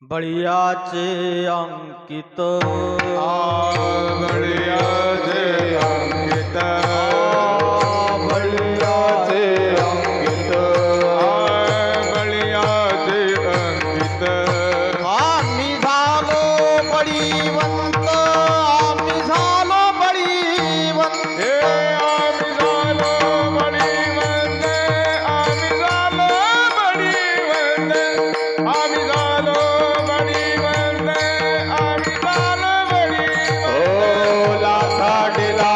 बळीयाचे अंकित बळीयाचे अंकित बळीयाचे अंकित बळीयाचे अंकित आम्ही झालो बळीवंत आम्ही झालो बळीवंत आम्ही झालो बळीवंत आम्ही झालो बळीवंत आम्ही झालो लाथाडीला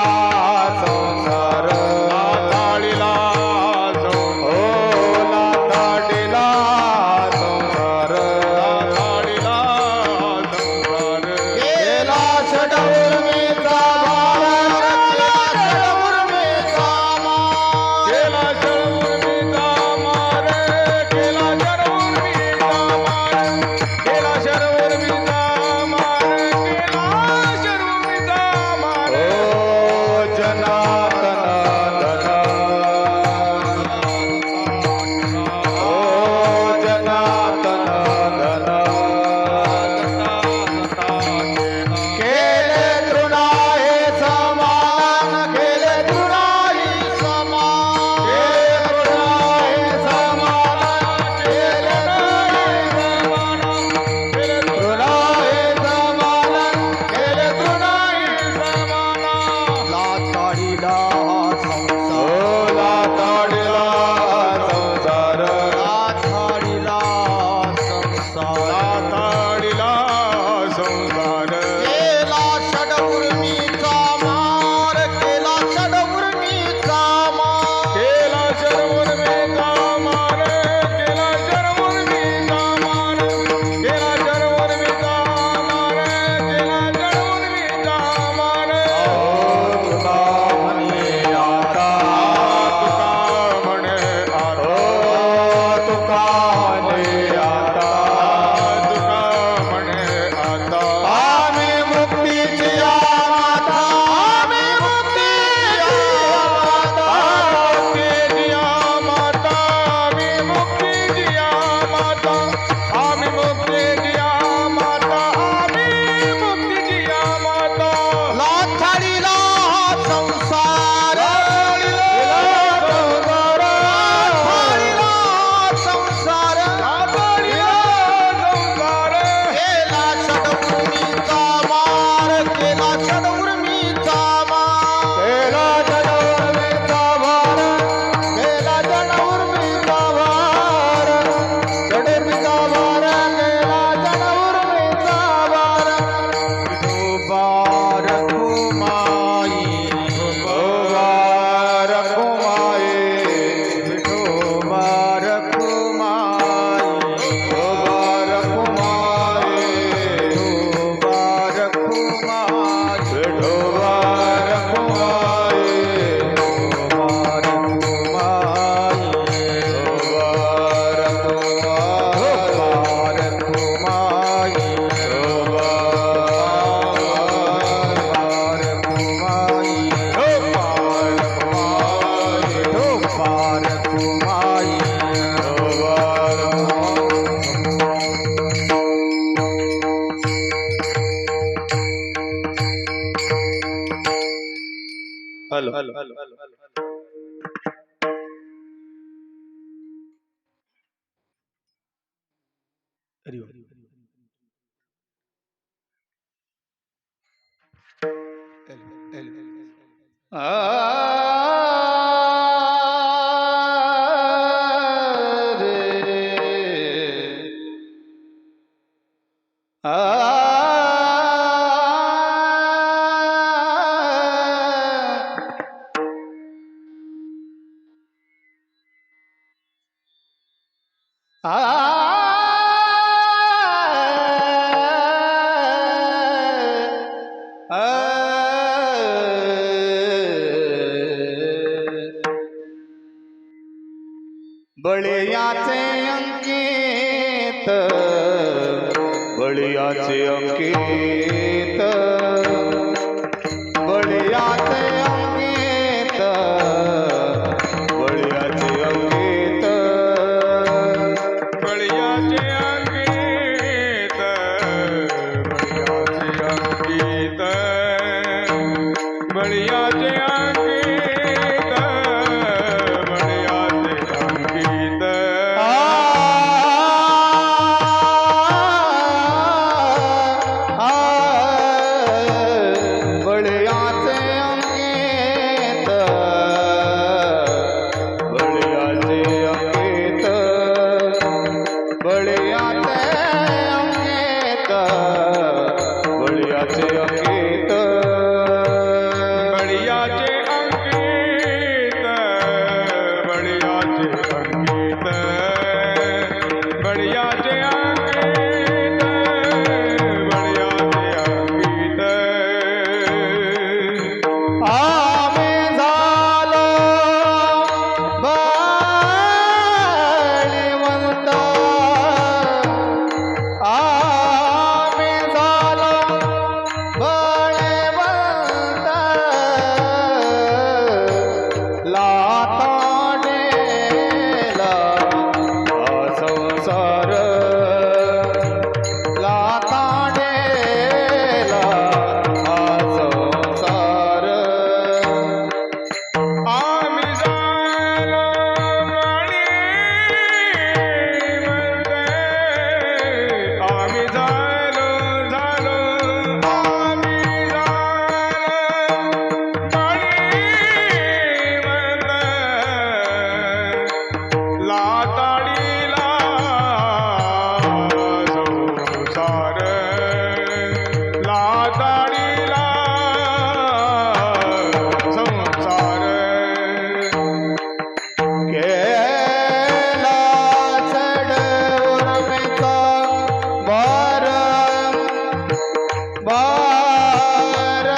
हरिओम. बळीयाचे अंकित, बळीयाचे अंकित, बळीयाचे अंकित, बळीयाचे अंकित, बळीयाचे अंकित, बळीयाचे अंकित, बळीयाचे अंकित, बळीयाचे अंकित. बळीयाचे अंकित, बळीयाचे अंकित, बळीयाचे अंकित, बळीयाचे अंकित, बळीयाचे अंकित, बळीयाचे अंकित, बळीयाचे अंकित, बळीयाचे अंकित. आम्ही झालो बळीवंत, आम्ही झालो बळीवंत, लाताडेला हा संसार, लाताडेला हा संसार. आम्ही झालो बळीवंत, आम्ही झालो आम्ही झालो बळीवंत, लाताडीला संसार, लाताडीला संसार. केला चढ उर्मिचा भार, भार,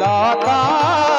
लाता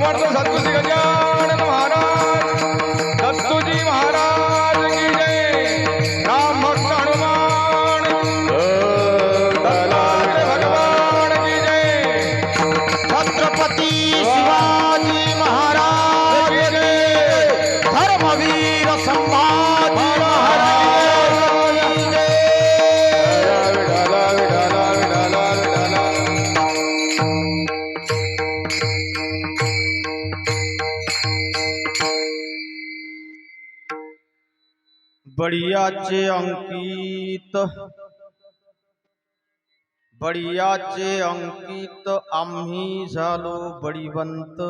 समर्थ सद्गुरू गजानन महाराज दत्तूजी महाराज की जय। राम भक्त हनुमान दत्तात्रेय भगवान की जय। छत्रपती शिवाजी महाराज की जय। धर्मवीर संभाजी महाराज की जय। विठाला विठाला विठाला विठाला। बळीयाचे अंकित बळीयाचे अंकित आम्ही झालो बळीवंत।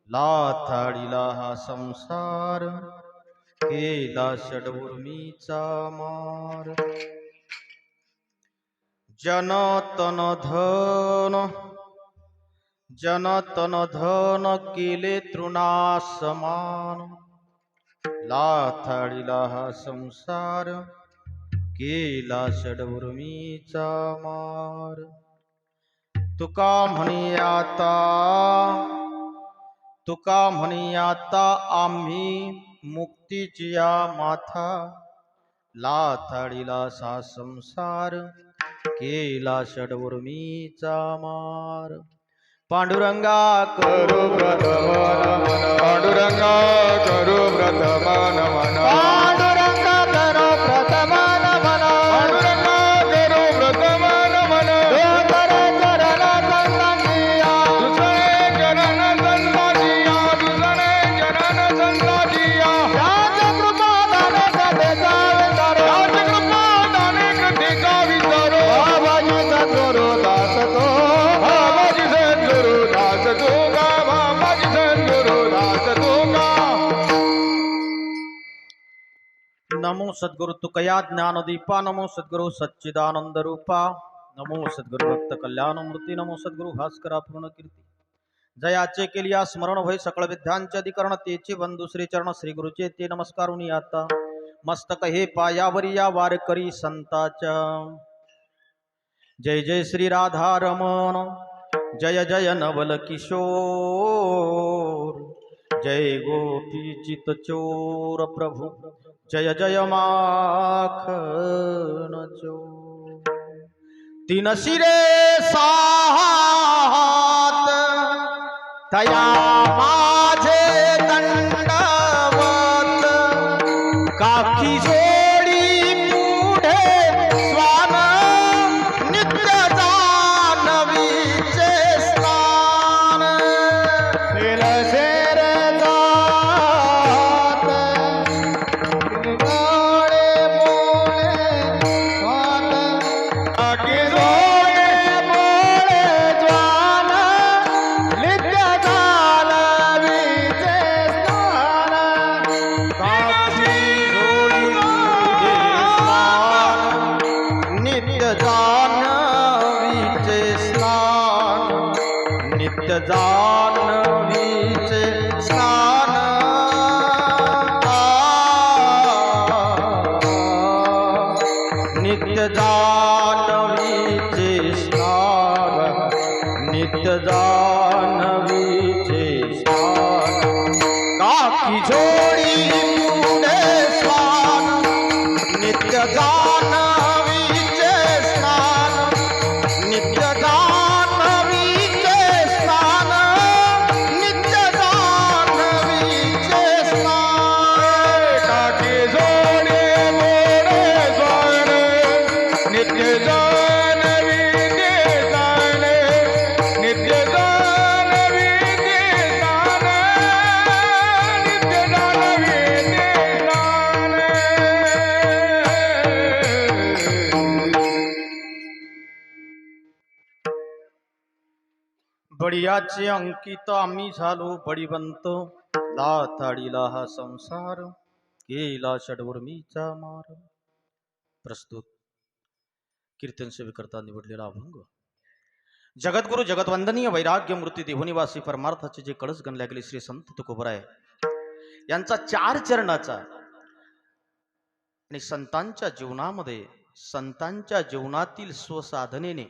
लाथाडीला हा संसार केला षडउर्मीचा मार। जनतन धन केले तृणासमान। लाथाडीला हा संसार केला षडउर्मीचा मार। तुका म्हणी आता आम्ही मुक्तीचिया माथा। लाथाडीला हा संसार केला षडउर्मीचा मार। पांडुरंगा करू व्रत मन मन। पांडुरंगा करू व्रत मन मन। पांडुरंगा करू व्रत मन मन। पांडुरंगा करू व्रत मन मन। दुसरे चरण संतांजिया। दुसरे चरण संताजिया। राजकृपा दाने कधे जावे राजकृपा दाने कधी गावी तारो। बाबाजी सद्गुरु दास तो। बाबाजी सद्गुरु दास तुका। बाबाजी सद्गुरु दास तुका। नमो सद्गुरु तुकया ज्ञानदीपा। नमो सद्गुरु सच्चिदानंद रूपा। नमो सद्गुरु भक्त कल्याण मूर्ती। नमो सद्गुरु भास्करा पूर्ण कीर्ती। जयाचे केलिया स्मरण होय सकळ विद्यांचे अधिकरण। तेचे बंधू श्री चरण श्री गुरुचे ते नमस्कारुनी आता। मस्तक हे पायावरी या वारकरी संताच्या। जय जय श्री राधा रमण। जय जय नवल किशोर। जय गोपी चित चोर प्रभु। जय जय माखन चोर। तीन शिरे सात तया माझे दंडवत। काखी जोडी पुढे स्वान नित्य जानवीचे स्नान। निलशेर जात गाळे बोळे स्वान। आकी जोडे बोळे ज्वान नित्य जानवीचे स्नान। काखी जोडी पुढे स्वान नित्य जानवीचे स्नान। नित्य जानवीचे स्नान। नित्य जानवीचे स्नान। नित्य जानवीचे स्नान। काकी जोडी पुढे स्वान नित्य जानवीचे स्नान। नित्य जानवीचे स्नान। नित्य जानवीचे स्नान। काकी जोडी मोरे स्वान। नित्य जानवी ते जाण। नित्य जानवी ते जाण। नित्य जानवी ते जाण। बळीयाचे अंकित आम्ही झालो बळीवंत। लाथाडीला हा संसार केला षडउर्मीचा मार। प्रस्तुत कीर्तन सेवेकरता निवडलेला अभंग। जगद्गुरु जगतवंदनीय वैराग्य मूर्ती देहनिवासी परमार्थाचे जे कळस गणल्या गेले श्री संत तुकोबराय यांचा 4 चरणाचा आणि संतांच्या जीवनामध्ये संतांच्या जीवनातील स्वसाधनेने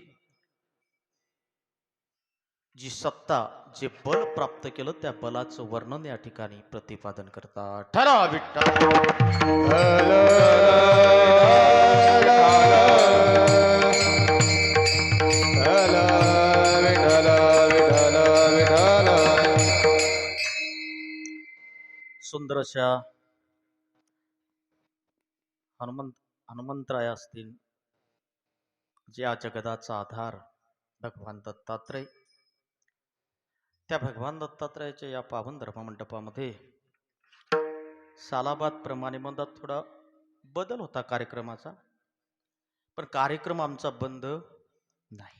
जी सत्ता, जे बल प्राप्त केलं त्या बलाचं वर्णन या ठिकाणी प्रतिपादन करतात. ठरा विठ्ठल. सुंदर अशा हनुमंतराय असतील, जे या जगदाचा आधार भगवान दत्तात्रय, त्या भगवान दत्तात्रयाच्या या पावन धर्ममंडपामध्ये सालाबाद प्रमाणे मधात थोडा बदल होता कार्यक्रमाचा, पण कार्यक्रम आमचा बंद नाही.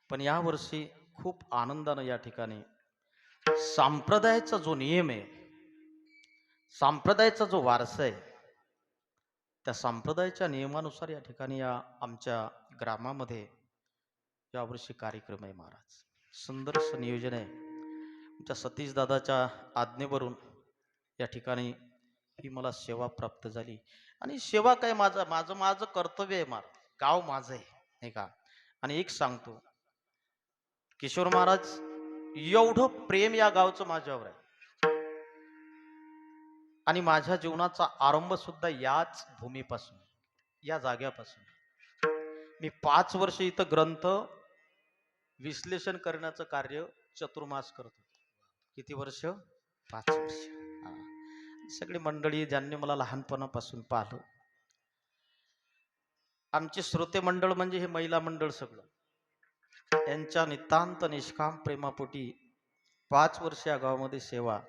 पण यावर्षी खूप आनंदानं या ठिकाणी संप्रदायाचा जो नियम आहे, संप्रदायाचा जो वारसा आहे, त्या संप्रदायाच्या नियमानुसार या ठिकाणी या आमच्या ग्रामामध्ये यावर्षी कार्यक्रम आहे. महाराज, सुंदर असं नियोजन आहे. आमच्या सतीश दादाच्या आज्ञेवरून या ठिकाणी ही मला सेवा प्राप्त झाली. आणि सेवा काय, माझं माझं माझं कर्तव्य आहे. महाराज, गाव माझं आहे, नाही का. आणि एक सांगतो, किशोर महाराज, एवढं प्रेम या गावचं माझ्यावर आहे. आणि माझ्या जीवनाचा आरंभ सुद्धा याच भूमीपासून, या जाग्यापासून. मी 5 वर्ष इथं ग्रंथ विश्लेषण करण्याचं कार्य चतुर्मास करत होतो. किती वर्ष? 5 वर्ष. सगळी मंडळी ज्यांनी मला लहानपणापासून पाहिलं, आमचे श्रोते मंडळ म्हणजे हे महिला मंडळ सगळं, यांच्या नितांत निष्काम प्रेमापोटी 5 वर्ष या गावामध्ये सेवा.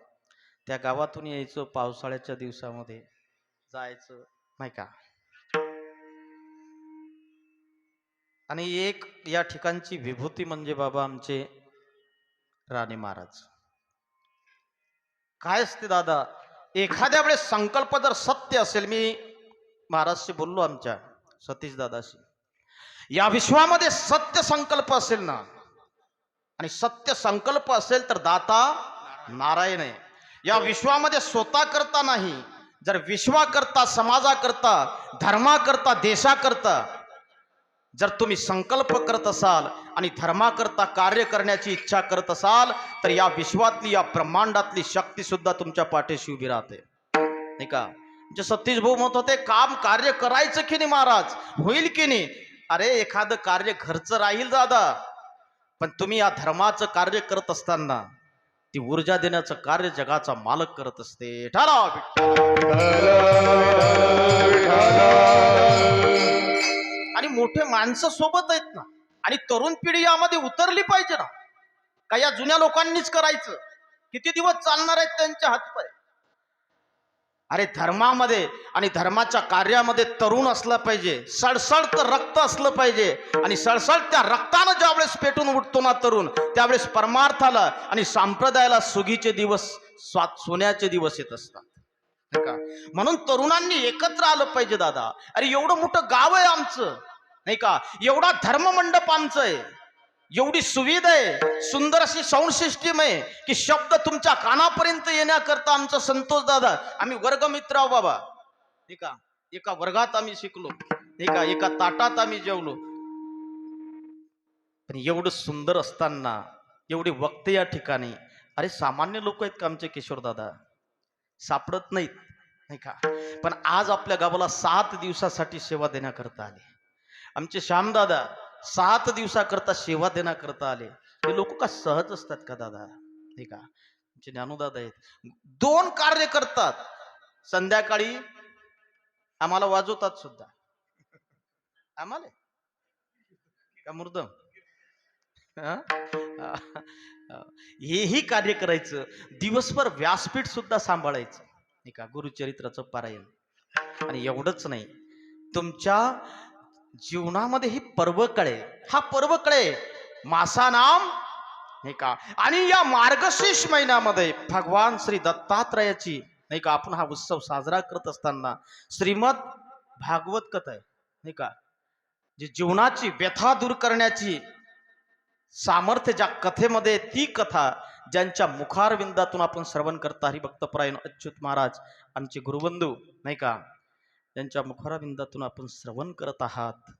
त्या गावातून यायचं, पावसाळ्याच्या दिवसामध्ये जायचं, नाही का. आणि एक या ठिकाणची विभूती म्हणजे बाबा आमचे राणे महाराज. काय असते दादा, एखाद्या वेळेस संकल्प जर सत्य असेल, मी महाराजशी बोललो, आमच्या सतीश दादाशी, या विश्वामध्ये सत्य संकल्प असेल ना, आणि सत्य संकल्प असेल तर दाता नारायण आहे. या विश्वामध्ये स्वतः करता नाही, जर विश्वाकरता, समाजाकरता, धर्माकरता, देशाकरता जर तुम्ही संकल्प करत असाल आणि धर्माकरता कार्य करण्याची इच्छा करत असाल, तर या विश्वातली, या ब्रह्मांडातली शक्ती सुद्धा तुमच्या पाठीशी उभी राहते, नाही का. म्हणजे सतीश भाऊ म्हणत होते, काम कार्य करायचं की नाही महाराज, होईल की नाही. अरे, एखादं कार्य घरचं राहील दादा, पण तुम्ही या धर्माचं कार्य करत असताना ती ऊर्जा देण्याचं कार्य जगाचा मालक करत असते. ठराव. आणि मोठे माणसं सोबत आहेत ना, आणि तरुण पिढी यामध्ये उतरली पाहिजे ना. का या जुन्या लोकांनीच करायचं? किती दिवस चालणार आहेत त्यांचे हातपाय? अरे, धर्मामध्ये आणि धर्माच्या कार्यामध्ये तरुण असलं पाहिजे, सळसळत रक्त असलं पाहिजे. आणि सळसळ त्या रक्तानं ज्यावेळेस पेटून उठतो ना तरुण, त्यावेळेस परमार्थाला आणि संप्रदायाला सुगीचे दिवस, सोन्याचे दिवस येत असतात, नाही का. म्हणून तरुणांनी एकत्र आलं पाहिजे दादा. अरे, एवढं मोठं गाव आहे आमचं, नाही का. एवढा धर्ममंडप आमचं आहे, एवढी सुविधा आहे, सुंदर अशी साऊंड सिस्टीम आहे, की शब्द तुमच्या कानापर्यंत येण्याकरता आमचा संतोष दादा, आम्ही वर्गमित्र आहो बाबा, नाही का. एका वर्गात आम्ही शिकलो, नाही का, एका ताटात आम्ही जेवलो. पण एवढं सुंदर असताना एवढे वक्ते या ठिकाणी, अरे सामान्य लोक आहेत का आमचे किशोर दादा? सापडत नाहीत, नाही का. पण आज आपल्या गावाला 7 दिवसासाठी सेवा देण्याकरता आले आमचे श्यामदादा. 7 दिवसाकरता सेवा देण्याकरता आले. हे लोक का सहज असतात का दादा, नाही का. आमचे ज्ञानूदादा आहेत, 2 कार्य करतात. संध्याकाळी आम्हाला वाजवतात सुद्धा, आम्हाला का मुर्दम, हेही कार्य करायचं, दिवसभर व्यासपीठ सुद्धा सांभाळायचं, नाही का, गुरुचरित्राचं पारायण. आणि एवढंच नाही, तुमच्या जीवनामध्ये ही पर्व कळे, हा पर्व कळे, मासा नाम, नाही का. आणि या मार्गशीर्ष महिन्यामध्ये भगवान श्री दत्तात्रयाची, नाही का, आपण हा उत्सव साजरा करत असताना श्रीमद भागवत कथा आहे, नाही का, जी जीवनाची व्यथा दूर करण्याची सामर्थ्य ज्या कथेमध्ये, ती कथा ज्यांच्या मुखारविंदातून आपण श्रवण करता, हरिभक्तपरायण अच्युत महाराज आमचे गुरुबंधू, नाही का, त्यांच्या मुखारविंदातून आपण श्रवण करत आहात.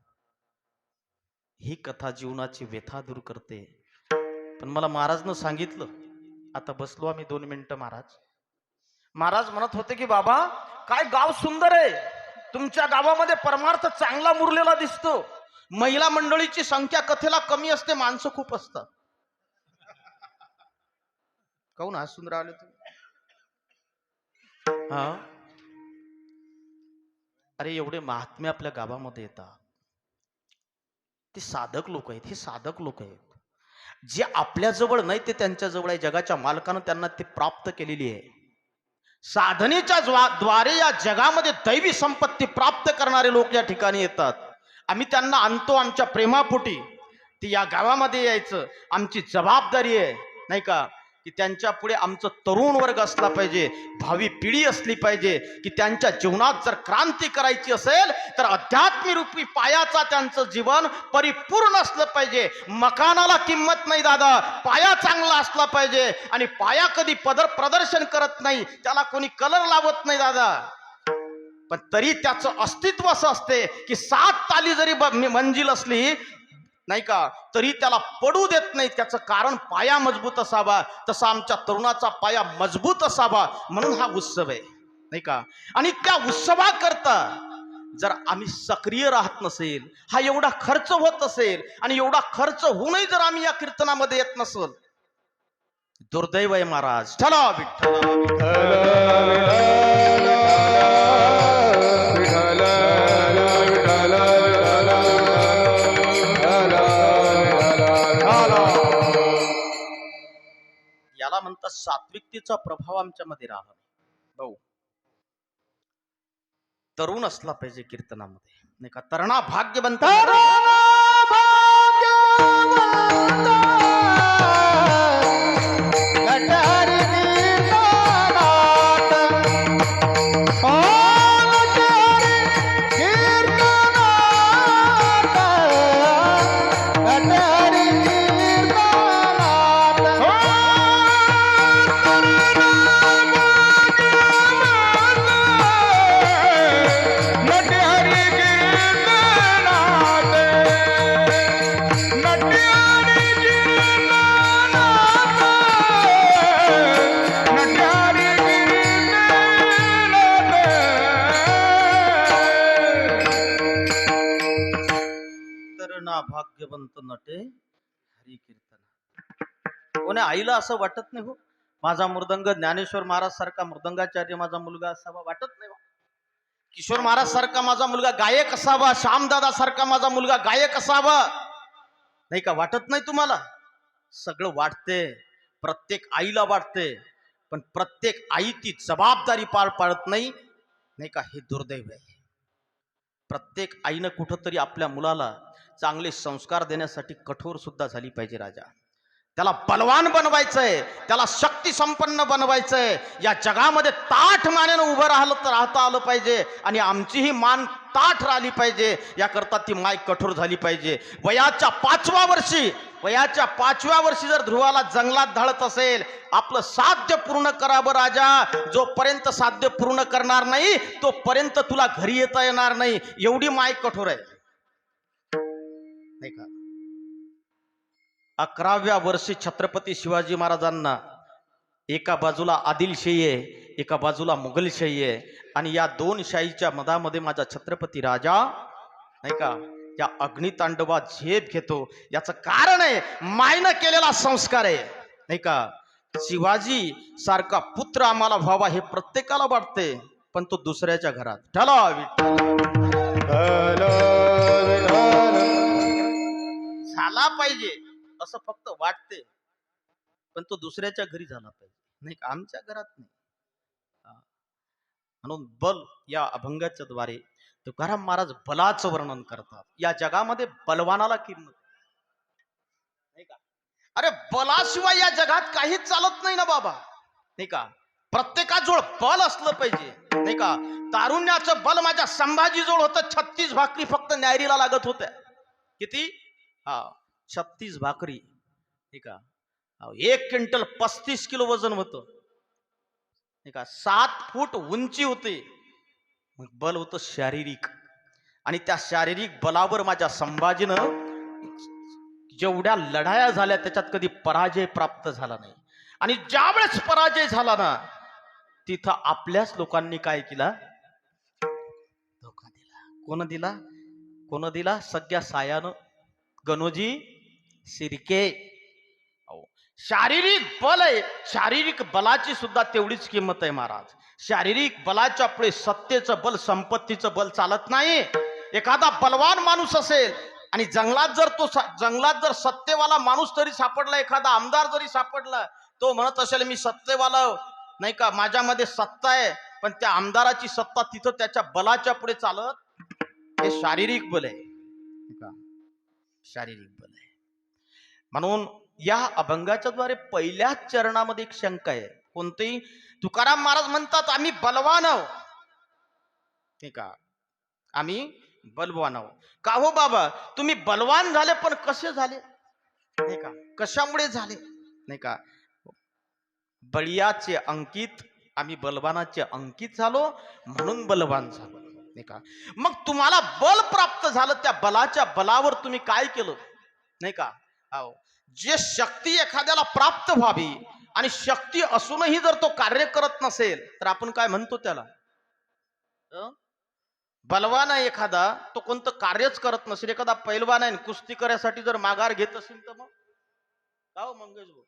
ही कथा जीवनाची व्यथा दूर करते. पण मला महाराजनं सांगितलं, आता बसलो आम्ही 2 मिनिटं महाराज म्हणत होते की बाबा काय गाव सुंदर आहे, तुमच्या गावामध्ये परमार्थ चांगला मुरलेला दिसतो, महिला मंडळीची संख्या कथेला कमी असते, माणसं खूप असतात. काहून हसून राहिले तुम्ही? हा, अरे एवढे महात्मे आपल्या गावामध्ये येतात, ते साधक लोक आहेत, हे साधक लोक आहेत. जे आपल्या जवळ नाही ते त्यांच्या जवळ आहे. जगाच्या मालकानं त्यांना ते प्राप्त केलेली आहे. साधनेच्या द्वारे या जगामध्ये दैवी संपत्ती प्राप्त करणारे लोक या ठिकाणी येतात. आम्ही त्यांना आणतो आमच्या प्रेमापोटी. ती या गावामध्ये यायचं आमची जबाबदारी आहे, नाही का? की त्यांच्या पुढे आमचं तरुण वर्ग असला पाहिजे, भावी पिढी असली पाहिजे, की त्यांच्या जीवनात जर क्रांती करायची असेल तर अध्यात्मी रूपी पायाचा त्यांचं जीवन परिपूर्ण असलं पाहिजे. मकानाला किंमत नाही दादा, पाया चांगला असला पाहिजे. आणि पाया कधी प्रदर्शन करत नाही, त्याला कोणी कलर लावत नाही दादा, पण तरी त्याचं अस्तित्व असं असते की 7 ताली जरी मंजिल असली, नाही का, तरी त्याला पडू देत नाही. त्याचं कारण पाया मजबूत असावा. तसा आमच्या तरुणाचा पाया मजबूत असावा, म्हणून हा उत्सव आहे, नाही का? आणि त्या उत्सवाकरता जर आम्ही सक्रिय राहत नसेल, हा एवढा खर्च होत असेल आणि एवढा खर्च होऊनही जर आम्ही या कीर्तनामध्ये येत नसेल, दुर्दैव आहे महाराज. चला याला म्हणतात सात्विकतेचा प्रभाव आमच्यामध्ये राहा. भाऊ, तरुण असला पाहिजे कीर्तनामध्ये, नाही का? तरणा भाग्यवंत भाग्यवंत नटे हरी कीर्तन. कोणी आईला असं वाटत नाही हो, माझा मृदंग ज्ञानेश्वर महाराज सारखा मृदंगाचार्य माझा मुलगा असावा, वाटत नाही. किशोर महाराज सारखा माझा मुलगा गायक असावा, श्यामदादा सारखा माझा मुलगा गायक असावा, नाही का? वाटत नाही तुम्हाला? सगळं वाटते, प्रत्येक आईला वाटते, पण प्रत्येक आई ती जबाबदारी पार पाडत नाही, नाही का? हे दुर्दैव आहे. प्रत्येक आईनं कुठंतरी आपल्या मुलाला चांगले संस्कार देण्यासाठी कठोर सुद्धा झाली पाहिजे राजा. त्याला बलवान बनवायचंय, त्याला शक्ती संपन्न बनवायचंय. या जगामध्ये ताठ मानेनं उभं राहता आलं पाहिजे, आणि आमची ही मान ताठ राहिली पाहिजे, याकरता ती माय कठोर झाली पाहिजे. वयाच्या 5व्या वर्षी जर ध्रुवाला जंगलात धाडत असेल, आपलं साध्य पूर्ण करावं राजा. जोपर्यंत साध्य पूर्ण करणार नाही तोपर्यंत तुला घरी येता येणार नाही, एवढी माय कठोर आहे, नाही का? 11व्या वर्षी छत्रपती शिवाजी महाराजांना एका बाजूला आदिलशाही आहे, एका बाजूला मुघलशाही आहे, आणि या 2 शाहीच्या मधामध्ये माझा छत्रपती राजा, नाही का, या अग्नितांडवात झेप घेतो. याचं कारण आहे मायनं केलेला संस्कार आहे, नाही का? शिवाजी सारखा पुत्र आम्हाला व्हावा हे प्रत्येकाला वाटते, पण तो दुसऱ्याच्या घरात झाला पाहिजे असं फक्त वाटते, पण तो दुसऱ्याच्या घरी झाला पाहिजे, नाही का? आमच्या घरात नाही. म्हणून बल या अभंगाच्या द्वारे तुकाराम महाराज बलाचं वर्णन करतात. या जगामध्ये बलवानाला किंमत, नाही का? अरे बलाशिवाय या जगात काहीच चालत नाही ना बाबा, नाही का? प्रत्येकाजवळ बल असलं पाहिजे, नाही का? तारुण्याचं बल माझ्या संभाजीजवळ होतं. 36 भाकरी फक्त न्यायरीला लागत होत्या. किती? 36 भाकरी, ठीक आहे. 1 क्विंटल 35 किलो वजन होतं, ठीक आहे. 7 फूट उंची होती. मग बल होतं शारीरिक, आणि त्या शारीरिक बलावर माझ्या संभाजीनं जेवढ्या लढाया झाल्या त्याच्यात कधी पराजय प्राप्त झाला नाही. आणि ज्यावेळेस पराजय झाला ना, तिथं आपल्याच लोकांनी काय केला? धोका दिला. कोण दिला? सगळ्या सायानं गणोजी शिर्के. अहो, शारीरिक बल आहे, शारीरिक बलाची सुद्धा तेवढीच किंमत आहे महाराज. शारीरिक बलाच्या पुढे सत्तेचं बल, संपत्तीचं बल चालत नाही. एखादा बलवान माणूस असेल आणि जंगलात जर सत्तेवाला माणूस तरी सापडला, एखादा आमदार जरी सापडला, तो म्हणत असेल मी सत्तेवाला नाही का, माझ्यामध्ये सत्ता आहे, पण त्या आमदाराची सत्ता तिथं त्याच्या बलाच्या पुढे चालत. हे शारीरिक बल आहे का? शारीरिक बल आहे. म्हणून या अभंगाच्या द्वारे पहिल्याच चरणामध्ये एक शंका आहे. कोणती? तुकाराम महाराज म्हणतात आम्ही बलवान आहोत, ठीक आहे, आम्ही बलवान आहोत. का हो बाबा, तुम्ही बलवान झाले पण कसे झाले नाही का? कशामुळे झाले नाही का? बळीयाचे अंकित, आम्ही बलवानाचे अंकित झालो म्हणून बलवान झालो नाही का? मग तुम्हाला बल प्राप्त झालं, त्या बलाच्या बलावर तुम्ही काय केलं नाही का? जे शक्ती एखाद्याला प्राप्त व्हावी आणि शक्ती असूनही जर तो कार्य करत नसेल तर आपण काय म्हणतो त्याला? बलवान आहे एखादा, तो कोणतं कार्यच करत नसेल. एखादा पैलवान आहे, कुस्ती करायसाठी जर माघार घेत असेल तर मग का हो मंगेश भाऊ,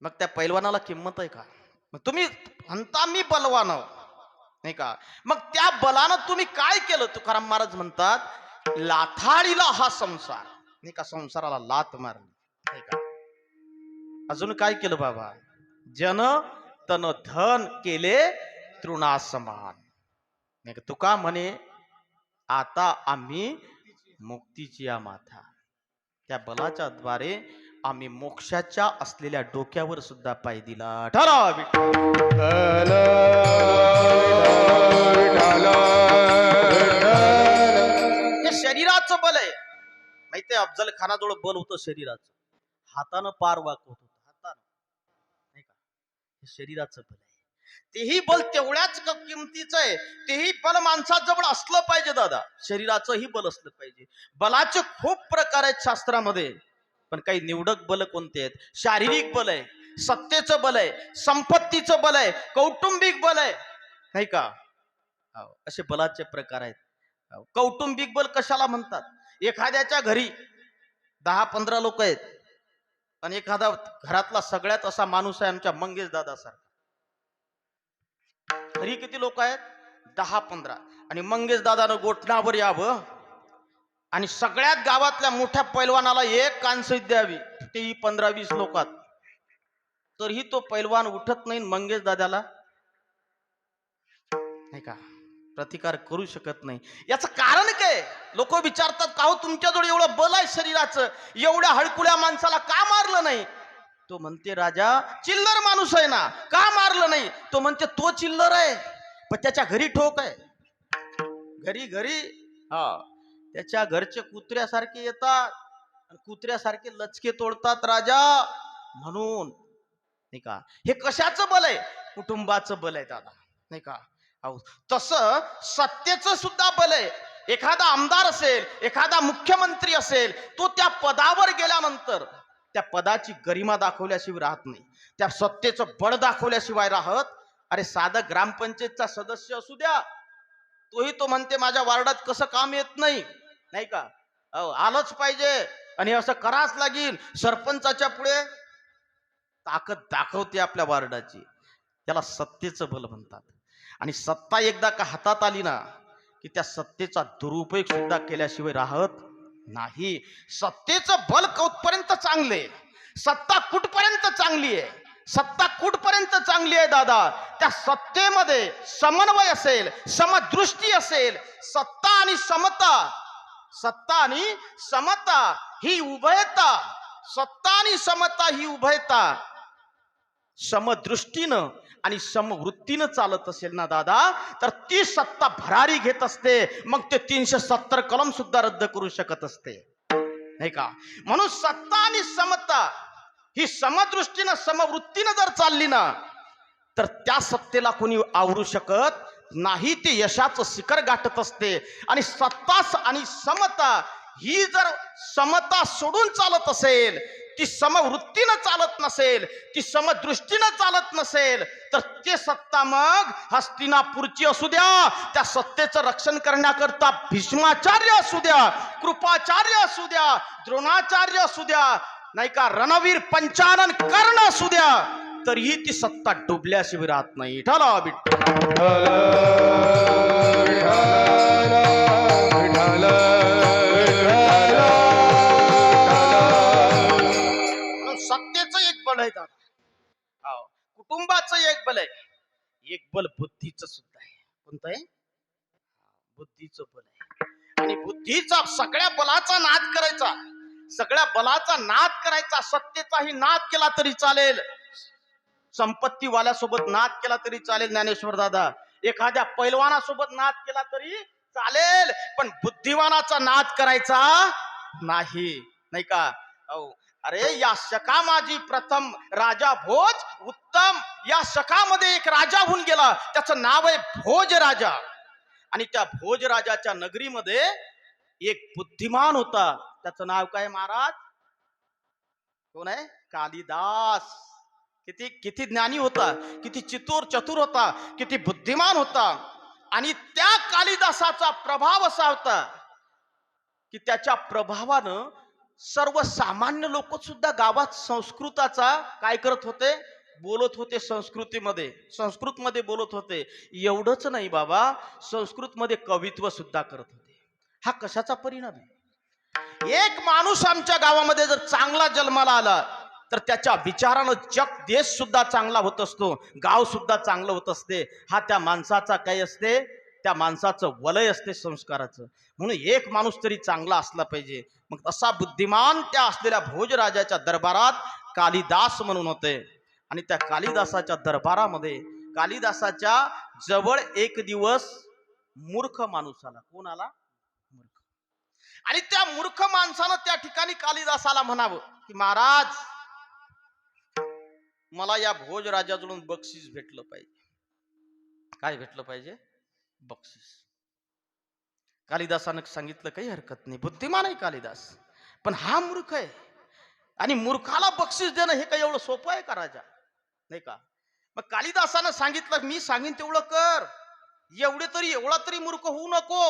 मग त्या पैलवानाला किंमत आहे का? मग तुम्ही म्हणता मी बलवान आहो नाही का? मग त्या बलानं तुम्ही काय केलं? तुकाराम महाराज म्हणतात लाथाळीला हा संसार नाही का, संसाराला लात मारली नाही का? अजून काय केलं बाबा? जन तन धन केले तृणासमान नाही का? तुका म्हणे आता आम्ही मुक्तीची या माथा, त्या बलाच्या द्वारे आम्ही मोक्षाच्या असलेल्या डोक्यावर सुद्धा पाय दिला. ठरा हे शरीराचं बल आहे माहितीये. अफजल खानाजवळ बल होतं शरीराचं, हातानं पार वाकवत होत, हातानं नाही का? हे शरीराचं बल आहे. तेही बल तेवढ्याच किमतीचं आहे. तेही बल माणसाजवळ असलं पाहिजे दादा. शरीराचंही बल असलं पाहिजे. बलाचे खूप प्रकार आहेत शास्त्रामध्ये, पण काही निवडक बल कोणते आहेत? शारीरिक बल आहे, सत्तेचं बल आहे, संपत्तीचं बल आहे, कौटुंबिक बल आहे नाही का? असे बलाचे प्रकार आहेत. कौटुंबिक बल कशाला म्हणतात? एखाद्याच्या घरी 10-15 लोक आहेत आणि एखादा घरातला सगळ्यात असा माणूस आहे आमच्या मंगेश दादा सारखा. घरी किती लोक आहेत? 10-15. आणि मंगेश दादानं गोठणावर यावं आणि सगळ्यात गावातल्या मोठ्या पैलवानाला एक कानसईत द्यावी, तेही 15-20 लोकात, तरीही तो पैलवान उठत नाही, मंगेश दादाला नाही का प्रतिकार करू शकत नाही. याचं कारण काय? लोक विचारतात का हो तुमच्याजवळ एवढं बल आहे शरीराचं, एवढ्या हळकुळ्या माणसाला का मारलं नाही? तो म्हणते राजा चिल्लर माणूस आहे ना, का मारलं नाही? तो म्हणते तो चिल्लर आहे पण त्याच्या घरी ठोक आहे. घरी त्याच्या घरचे कुत्र्यासारखे येतात आणि कुत्र्यासारखे लचके तोडतात राजा. म्हणून नाही का, हे कशाचं बल आहे? कुटुंबाचं बल आहे दादा नाही का? तसं सत्तेचं सुद्धा बल आहे. एखादा आमदार असेल, एखादा मुख्यमंत्री असेल, तो त्या पदावर गेल्यानंतर त्या पदाची गरिमा दाखवल्याशिवाय राहत नाही, त्या सत्तेचं बळ दाखवल्याशिवाय राहत. अरे साधं ग्रामपंचायतचा सदस्य असू द्या, तोही तो म्हणते माझ्या वार्डात कसं काम येत नाही नाही का? आलंच पाहिजे आणि असं करावंच लागेल. सरपंचाच्या पुढे ताकद दाखवते आपल्या वार्डाची, त्याला सत्तेचं बल म्हणतात. आणि सत्ता एकदा का हातात आली ना की त्या सत्तेचा दुरुपयोग सुद्धा केल्याशिवाय राहत नाही. सत्तेचं बल कुठपर्यंत चांगले, सत्ता कुठपर्यंत चांगली आहे? सत्ता कुठपर्यंत चांगली आहे दादा? त्या सत्तेमध्ये समन्वय असेल, समदृष्टी असेल, सत्ता आणि समता ही उभयता, सत्ता आणि समता ही उभयता समदृष्टीनं आणि समवृत्तीनं चालत असेल ना दादा, तर ती सत्ता भरारी घेत असते. मग ते 370 कलम सुद्धा रद्द करू शकत असते नाही का? म्हणून सत्ता आणि समता ही समदृष्टीनं समवृत्तीनं जर चालली ना, तर त्या सत्तेला कोणी आवरू शकत नाही. ते यशाचं शिखर गाठत असते. आणि सत्ता आणि समता ही जर समता सोडून चालत असेल, ती समवृत्तीनं चालत नसेल, ती समदृष्टीनं चालत नसेल, तर ते सत्ता मग हस्तिनापूरची असू द्या, त्या सत्तेचं रक्षण करण्याकरता भीष्माचार्य असू द्या, कृपाचार्य असू द्या, द्रोणाचार्य असू द्या, नाही का रणवीर पंचानन कर्ण असू द्या, तरीही ती सत्ता डुबल्याशिवाय राहत नाही. ठला विठ्ठल विठ्ठल विठ्ठल. सत्तेचं एक बल आहे दादा, कुटुंबाचं एक बल आहे, एक बल बुद्धीचं सुद्धा आहे. कोणतं आहे? बुद्धीचं बल आहे. आणि बुद्धीचा सगळ्या बलाचा नाद करायचा, सगळ्या बलाचा नाद करायचा. सत्तेचाही नाद केला तरी चालेल, संपत्ती वाल्यासोबत नाद केला तरी चालेल ज्ञानेश्वर दादा, एखाद्या पैलवानासोबत नाद केला तरी चालेल, पण बुद्धिमानाचा नाद करायचा नाही, नाही का? अरे या शका माझी प्रथम राजा भोज उत्तम, या शकामध्ये एक राजा होऊन गेला, त्याचं नाव आहे भोज राजा. आणि त्या भोज राजाच्या नगरीमध्ये एक बुद्धिमान होता, त्याचं नाव काय महाराज? कोण आहे? कालिदास. किती किती ज्ञानी होता, किती चतुर होता, किती बुद्धिमान होता. आणि त्या कालिदासाचा प्रभाव असा होता की त्याच्या प्रभावानं सर्वसामान्य लोक सुद्धा गावात संस्कृताचा काय करत होते? बोलत होते. संस्कृत मध्ये बोलत होते. एवढंच नाही बाबा, संस्कृत मध्ये कवित्व सुद्धा करत होते. हा कशाचा परिणाम आहे? एक माणूस आमच्या गावामध्ये जर चांगला जन्माला आला तर त्याच्या विचारानं जग देश सुद्धा चांगला होत असतो, गाव सुद्धा चांगलं होत असते. हा त्या माणसाचा काय असते? त्या माणसाचं वलय असते संस्काराचं. म्हणून एक माणूस तरी चांगला असला पाहिजे. मग असा बुद्धिमान त्या असलेल्या भोजराजाच्या दरबारात कालिदास म्हणून होते. आणि त्या कालिदासाच्या दरबारामध्ये कालिदासाच्या जवळ एक दिवस मूर्ख माणूस आला. कोण आला? मूर्ख. आणि त्या मूर्ख माणसानं त्या ठिकाणी कालिदासाला म्हणावं की महाराज, मला या भोजराजाकडून बक्षीस भेटलं पाहिजे. काय भेटलं पाहिजे? बक्षीस. कालिदासानं सांगितलं काही हरकत नाही, बुद्धिमान आहे कालिदास, पण हा मूर्ख आहे. आणि मूर्खाला बक्षीस देणं हे काही एवढं सोपं आहे का राजा? नाही का? मग कालिदासानं सांगितलं, मी सांगेन तेवढं कर, एवढा तरी मूर्ख होऊ नको,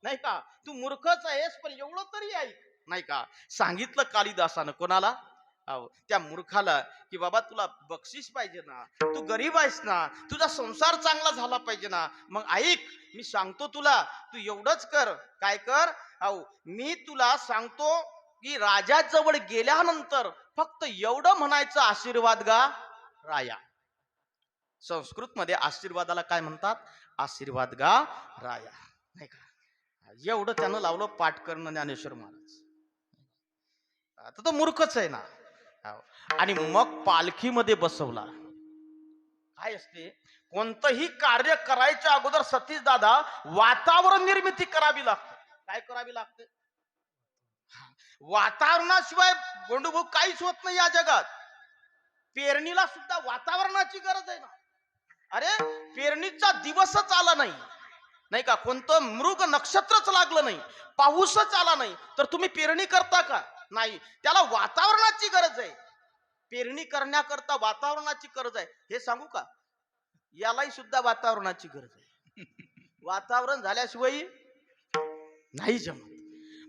नाही का? तू मूर्खच आहेस पण एवढं तरी ऐक, नाही का? सांगितलं कालिदासानं. कोणाला? त्या मूर्खाला, की बाबा तुला बक्षीस पाहिजे ना, तू गरीब आहेस ना, तुझा संसार चांगला झाला पाहिजे ना, मग ऐक, मी सांगतो तुला, तू एवढंच कर. काय कर? मी तुला सांगतो की राजाजवळ गेल्यानंतर फक्त एवढं म्हणायचं, आशीर्वाद गा राया. संस्कृत मध्ये आशीर्वादाला काय म्हणतात? आशीर्वाद गा राया, नाही का? एवढं त्यानं लावलं पाठ करणं ज्ञानेश्वर महाराज. आता तो मूर्खच आहे ना. आणि मग पालखीमध्ये बसवला. काय असते? कोणतंही कार्य करायच्या अगोदर सतीश दादा वातावरण निर्मिती करावी लागते. काय करावी लागते? वातावरणाशिवाय गोंडूभाऊ काहीच होत नाही या जगात. पेरणीला सुद्धा वातावरणाची गरज आहे ना. अरे पेरणीचा दिवसच आला नाही, नाही का? कोणतं मृग नक्षत्रच लागलं नाही, पाऊसच आला नाही, तर तुम्ही पेरणी करता का? नाही. त्याला वातावरणाची गरज आहे. पेरणी करण्याकरता वातावरणाची गरज आहे. हे सांगू का? यालाही सुद्धा वातावरणाची गरज आहे. वातावरण झाल्याशिवाय नाही जमत.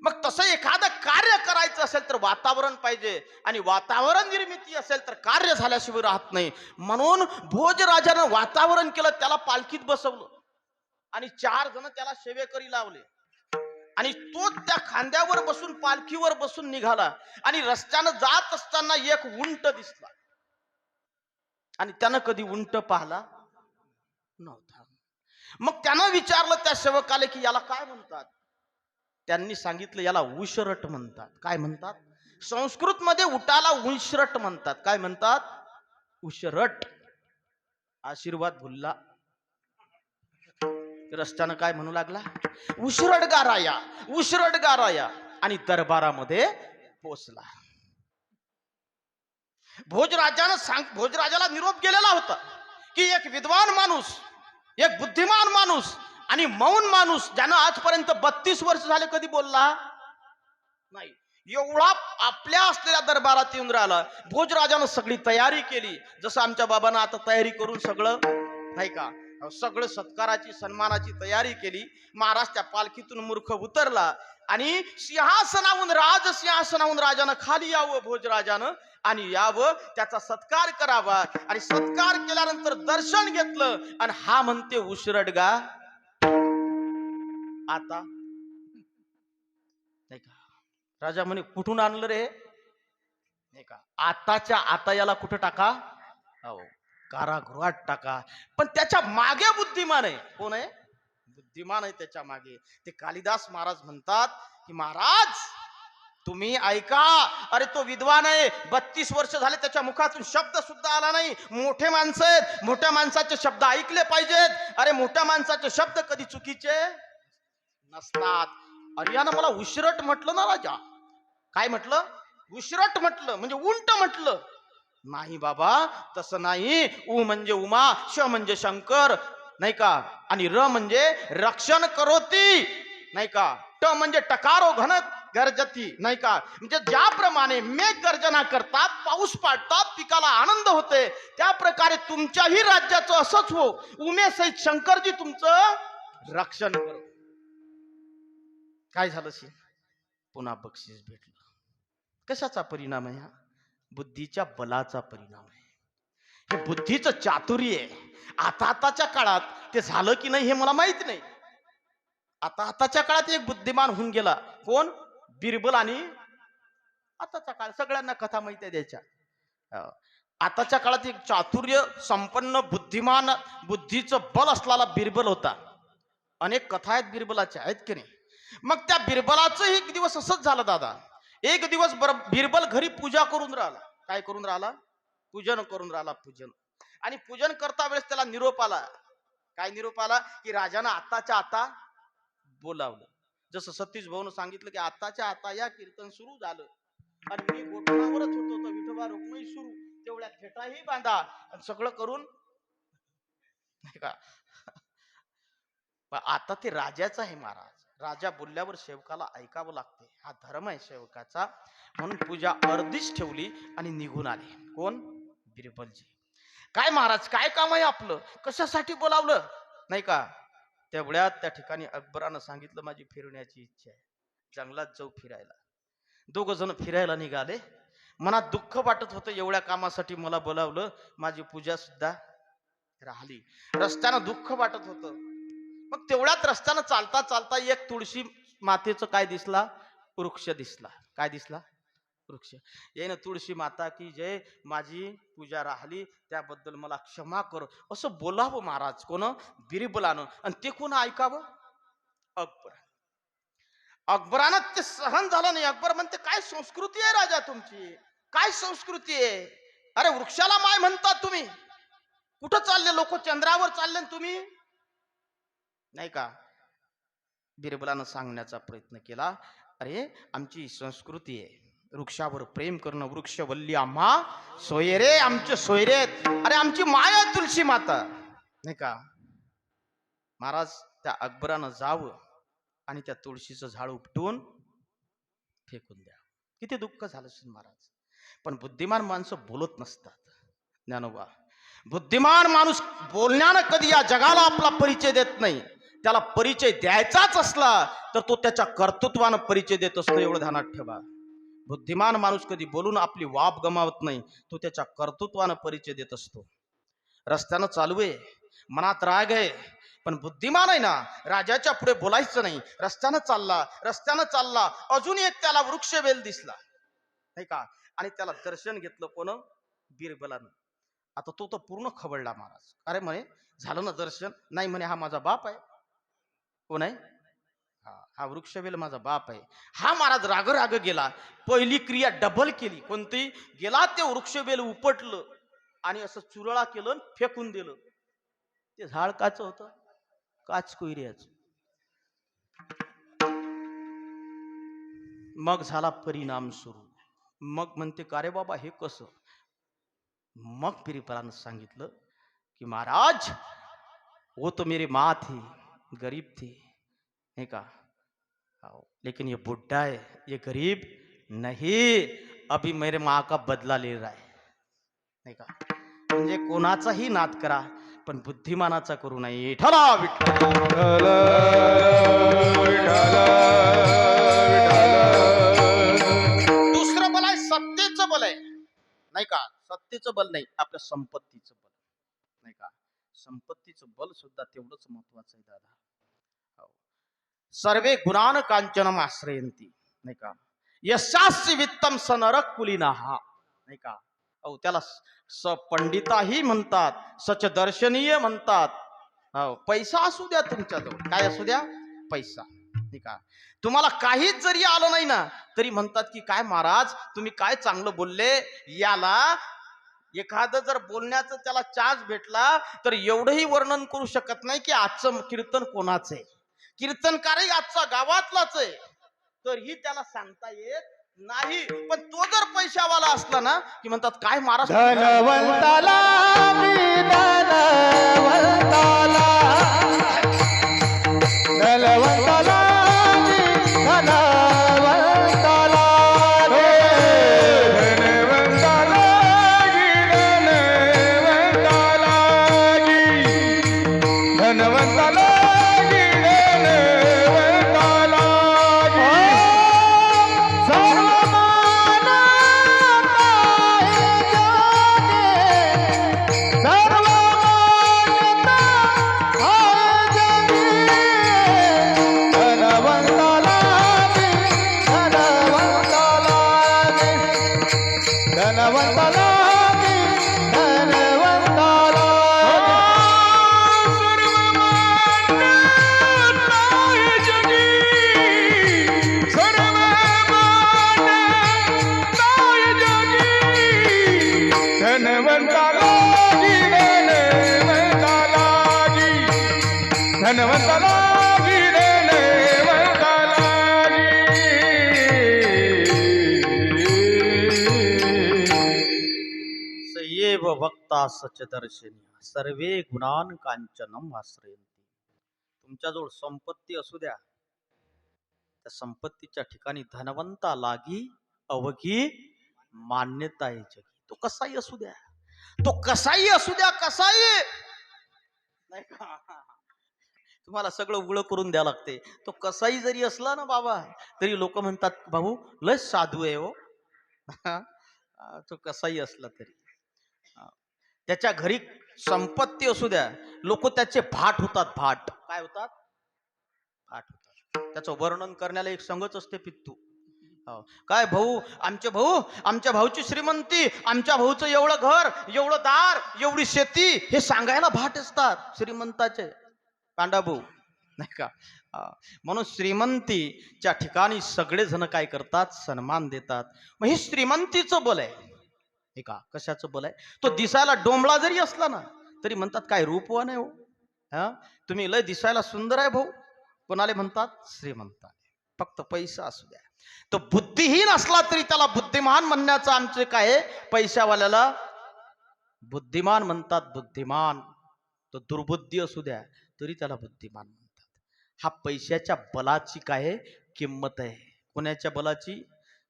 मग तसं एखादं कार्य करायचं असेल तर वातावरण पाहिजे, आणि वातावरण निर्मिती असेल तर कार्य झाल्याशिवाय राहत नाही. म्हणून भोजराजानं वातावरण केलं, त्याला पालखीत बसवलं आणि 4 जण त्याला सेवेकरी लावले. आणि तो त्या खांद्यावर बसून पालखीवर बसून निघाला. आणि रस्त्यानं जात असताना एक उंट दिसला, आणि त्यानं कधी उंट पाहिला नव्हता. मग त्यानं विचारलं त्या सेवकाला की याला काय म्हणतात? त्यांनी सांगितलं याला उशरट म्हणतात. काय म्हणतात? संस्कृत मध्ये उटाला उशरट म्हणतात. काय म्हणतात? उशरट. आशीर्वाद भुलला, रस्त्यानं काय म्हणू लागला? उशरट गाराया, उशरट गाराया. आणि दरबारामध्ये पोचला. भोजराजाला निरोप गेलेला होता की एक विद्वान माणूस, एक बुद्धिमान माणूस आणि मौन माणूस, ज्यानं आजपर्यंत 32 वर्ष झाले कधी बोलला नाही. एवढा आपल्या असलेल्या दरबारात येऊन राहिला. भोजराजानं सगळी तयारी केली. जसं आमच्या बाबांना आता तयारी करून सगळं नाही का सगळं सत्काराची सन्मानाची तयारी केली. महाराज त्या पालखीतून मूर्ख उतरला आणि सिंहासनाहून राजानं खाली यावं भोजराजानं आणि यावं त्याचा सत्कार करावा आणि सत्कार केल्यानंतर दर्शन घेतलं आणि हा म्हणते उशिरडगा आता नाही का. राजा म्हणे कुठून आणलं रे नाही का. आताच्या आता याला कुठं टाका हो कारागृहात टाका. पण त्याच्या मागे बुद्धिमान आहे. कोण आहे बुद्धिमान आहे त्याच्या मागे. ते कालिदास महाराज म्हणतात की महाराज तुम्ही ऐका. अरे तो विद्वान आहे. 32 वर्ष झाले त्याच्या मुखातून शब्द सुद्धा आला नाही. मोठे माणसं आहेत. मोठ्या माणसाचे शब्द ऐकले पाहिजेत. अरे मोठ्या माणसाचे शब्द कधी चुकीचे नसतात. अरे यानं मला उशिरट म्हटलं ना राजा. काय म्हटलं उशिरट म्हटलं म्हणजे उंट म्हटलं. नाही बाबा तसं नाही. उ म्हणजे उमा, श म्हणजे शंकर नाही का आणि र म्हणजे रक्षण करोती नाही का. ट म्हणजे टकारो घन गर्जती नाही का. म्हणजे ज्याप्रमाणे मेघ गर्जना करतात पाऊस पाडतात पिकाला आनंद होते त्या प्रकारे तुमच्याही राज्याचं असंच हो. उमे सहित शंकरजी तुमचं रक्षण करो. काय झालं पुन्हा बक्षीस भेटलं. कशाचा परिणाम आहे हा बुद्धीच्या बलाचा परिणाम आहे. हे बुद्धीचं चातुर्य आहे. आताच्या काळात ते झालं की नाही हे मला माहित नाही. आताच्या काळात एक बुद्धिमान होऊन गेला. कोण बिरबल. आणि आताचा काळ सगळ्यांना कथा माहिती आहे त्याच्या. आताच्या काळात एक चातुर्य संपन्न बुद्धिमान बुद्धीचं बल असलेला बिरबल होता. अनेक कथा आहेत बिरबलाच्या आहेत की नाही. मग त्या बिरबलाचं एक दिवस असंच झालं दादा. एक दिवस बिरबल घरी पूजा करून राहिला. काय करून राहिला पूजन करून राहिला. पूजन आणि पूजन करता वेळेस त्याला निरोप आला. काय निरोप आला की राजानं आताच्या आता बोलावलं. जसं सतीश भाऊन सांगितलं की आताच्या आता या कीर्तन सुरू झालं आणि मी गोठणावरच होतो तर विठोबा रुक्मिणी सुरू तेवढ्या फेटाही बांधा आणि सगळं करून नाही का. आता ते राजाचं आहे महाराज. राजा बोलल्यावर सेवकाला ऐकावं लागते. हा धर्म आहे सेवकाचा. म्हणून पूजा अर्धीच ठेवली आणि निघून आले. कोण बिरबलजी. काय महाराज काय काम आहे आपलं कशासाठी बोलावलं नाही का. तेवढ्यात त्या ठिकाणी अकबरानं सांगितलं माझी फिरण्याची इच्छा आहे. जंगलात जाऊ फिरायला. दोघ जण फिरायला निघाले. मनात दुःख वाटत होतं एवढ्या कामासाठी मला बोलावलं. माझी पूजा सुद्धा राहिली. रस्त्यानं दुःख वाटत होतं. मग तेवढ्यात रस्त्यानं चालता चालता एक तुळशी मातेचं काय दिसला वृक्ष दिसला. काय दिसला वृक्ष. येईन तुळशी माता की जय माझी पूजा राहिली त्याबद्दल मला क्षमा कर असं बोलावं महाराज. कोण बिरबलानं. आणि ते कोण ऐकावं अकबर. अकबरानं ते सहन झालं नाही. अकबर म्हणते काय संस्कृती आहे राजा तुमची काय संस्कृती आहे. अरे वृक्षाला माय म्हणतात तुम्ही. कुठं चालले लोक चंद्रावर चालले तुम्ही नाही का. बिरबलानं सांगण्याचा प्रयत्न केला. अरे आमची संस्कृती आहे वृक्षावर प्रेम करणं. वृक्षवल्ली आम्हा सोयरे आमचे सोयरेत. अरे आमची माया तुलसी माता नाही का. महाराज त्या अकबरानं जावं आणि त्या तुळशीचं झाड उपटून फेकून द्या. किती दुःख झालं महाराज. पण बुद्धिमान माणसं बोलत नसतात. ज्ञानोबा बुद्धिमान माणूस बोलण्यानं कधी या जगाला आपला परिचय देत नाही. त्याला परिचय द्यायचाच असला तर तो त्याच्या कर्तृत्वानं परिचय देत असतो. एवढं ध्यानात ठेवा. बुद्धिमान माणूस कधी बोलून आपली वाप गमावत नाही. तो त्याच्या कर्तृत्वानं परिचय देत असतो. रस्त्यानं चालू आहे मनात राग आहे पण बुद्धिमान आहे ना राजाच्या पुढे बोलायचं नाही. रस्त्यानं चालला अजून एक त्याला वृक्षवेल दिसला नाही का. आणि त्याला दर्शन घेतलं कोण बिरबलानं. आता तो तर पूर्ण खवळला महाराज. अरे म्हणे झालं ना दर्शन. नाही म्हणे हा माझा बाप आहे. कोण आहे हा वृक्षवेल माझा बाप आहे. हा महाराज राग गेला. पहिली क्रिया डबल केली. कोणती गेला ते वृक्षवेल उपटलं आणि असं चुरळा केलं फेकून दिलं. ते झाड काच होतं काच कोयऱ्याच. मग झाला परिणाम सुरू. मग म्हणते का रे बाबा हे कसं. मग बिरबलानं सांगितलं कि महाराज वो तो मेरी माँ थी गरीब थी नहीं का. लेकिन ये बुढ़ा है, ये गरीब नहीं, अभी मेरे माँ का बदला ले रहा है. नाही का? म्हणजे कोणाचाही नाद करा पण बुद्धिमानाचा करू नये. विठ्ठला विठ्ठल. विठ्ठल विठ्ठल विठ्ठल. दुसरं बल आहे सत्तेचं बल आहे, नाही का? सत्तेचं बल नाही, आपल्या संपत्तीचं बल, नाही का? संपत्तीचं बल सुद्धा तेवढंच महत्वाचं आहे दादा. हो. सर्वे गुणान कांचनम आश्रयंती, नाही का? यशास्सी वित्तम सनरक कुलीनाहा, नाही का? अहो त्याला पंडिताही म्हणतात, सच दर्शनीय म्हणतात. हो, पैसा असू द्या तुमच्याजवळ, काय असू द्या, पैसा, नाही का? तुम्हाला काहीच जरी आलं नाही ना तरी म्हणतात की काय महाराज तुम्ही काय चांगलं बोलले. याला एखादं जर बोलण्याचं त्याला चान्स भेटला तर एवढंही वर्णन करू शकत नाही की आजचं कीर्तन कोणाचं आहे. कीर्तनकारही आजचा गावातलाच आहे तरीही त्याला सांगता येत नाही. पण तो जर पैशावाला असला ना की म्हणतात काय महाराज धनवंताला मी धनवंताला धनवंताला मी धनवंताला धनवंताला धनवंताला धनवंताला सयेव भक्ता सचदर्शनी सर्वे गुणान कांचनम आश्रयंती. तुमच्याजवळ संपत्ती असू द्या, त्या संपत्तीच्या ठिकाणी धनवंता लागी अवघी मान्यता आहे जगी. तो कसाही असू द्या, तो कसाही असू द्या, कसाही, नाही का? तुम्हाला सगळं उघडं करून द्या लागते. तो कसाही जरी असला ना बाबा तरी लोक म्हणतात भाऊ लय साधू आहे हो. तो कसाही असला तरी त्याच्या घरी संपत्ती असू द्या, लोक त्याचे भाट होतात. भाट काय होतात? भाट होतात. त्याचं वर्णन करण्याला एक संगच असते पित्तू. काय भाऊ, आमच्या भाऊची श्रीमंती, आमच्या भाऊचं एवढं घर, एवढं दार, एवढी शेती, हे सांगायला भाट असतात श्रीमंताचे. पांडाभाऊ, नाही का? म्हणून श्रीमंतीच्या ठिकाणी सगळेजण काय करतात? सन्मान देतात. मग हे श्रीमंतीचं बल आहे, हे का? कशाचं बल आहे? तो दिसायला डोंबळा जरी असला ना तरी म्हणतात काय रूपवान आहे हो, तुम्ही लय दिसायला सुंदर आहे भाऊ. कोणाला म्हणतात? श्रीमंत. फक्त पैसा असू द्या. तो बुद्धिहीन असला तरी त्याला बुद्धिमान म्हणण्याचं आमचे काय? पैशावाल्याला बुद्धिमान म्हणतात. बुद्धिमान. तो दुर्बुद्धी असू द्या तरी त्याला बुद्धिमान म्हणतात. हा पैशाच्या बलाची काय किंमत आहे? कोणाच्या बलाची?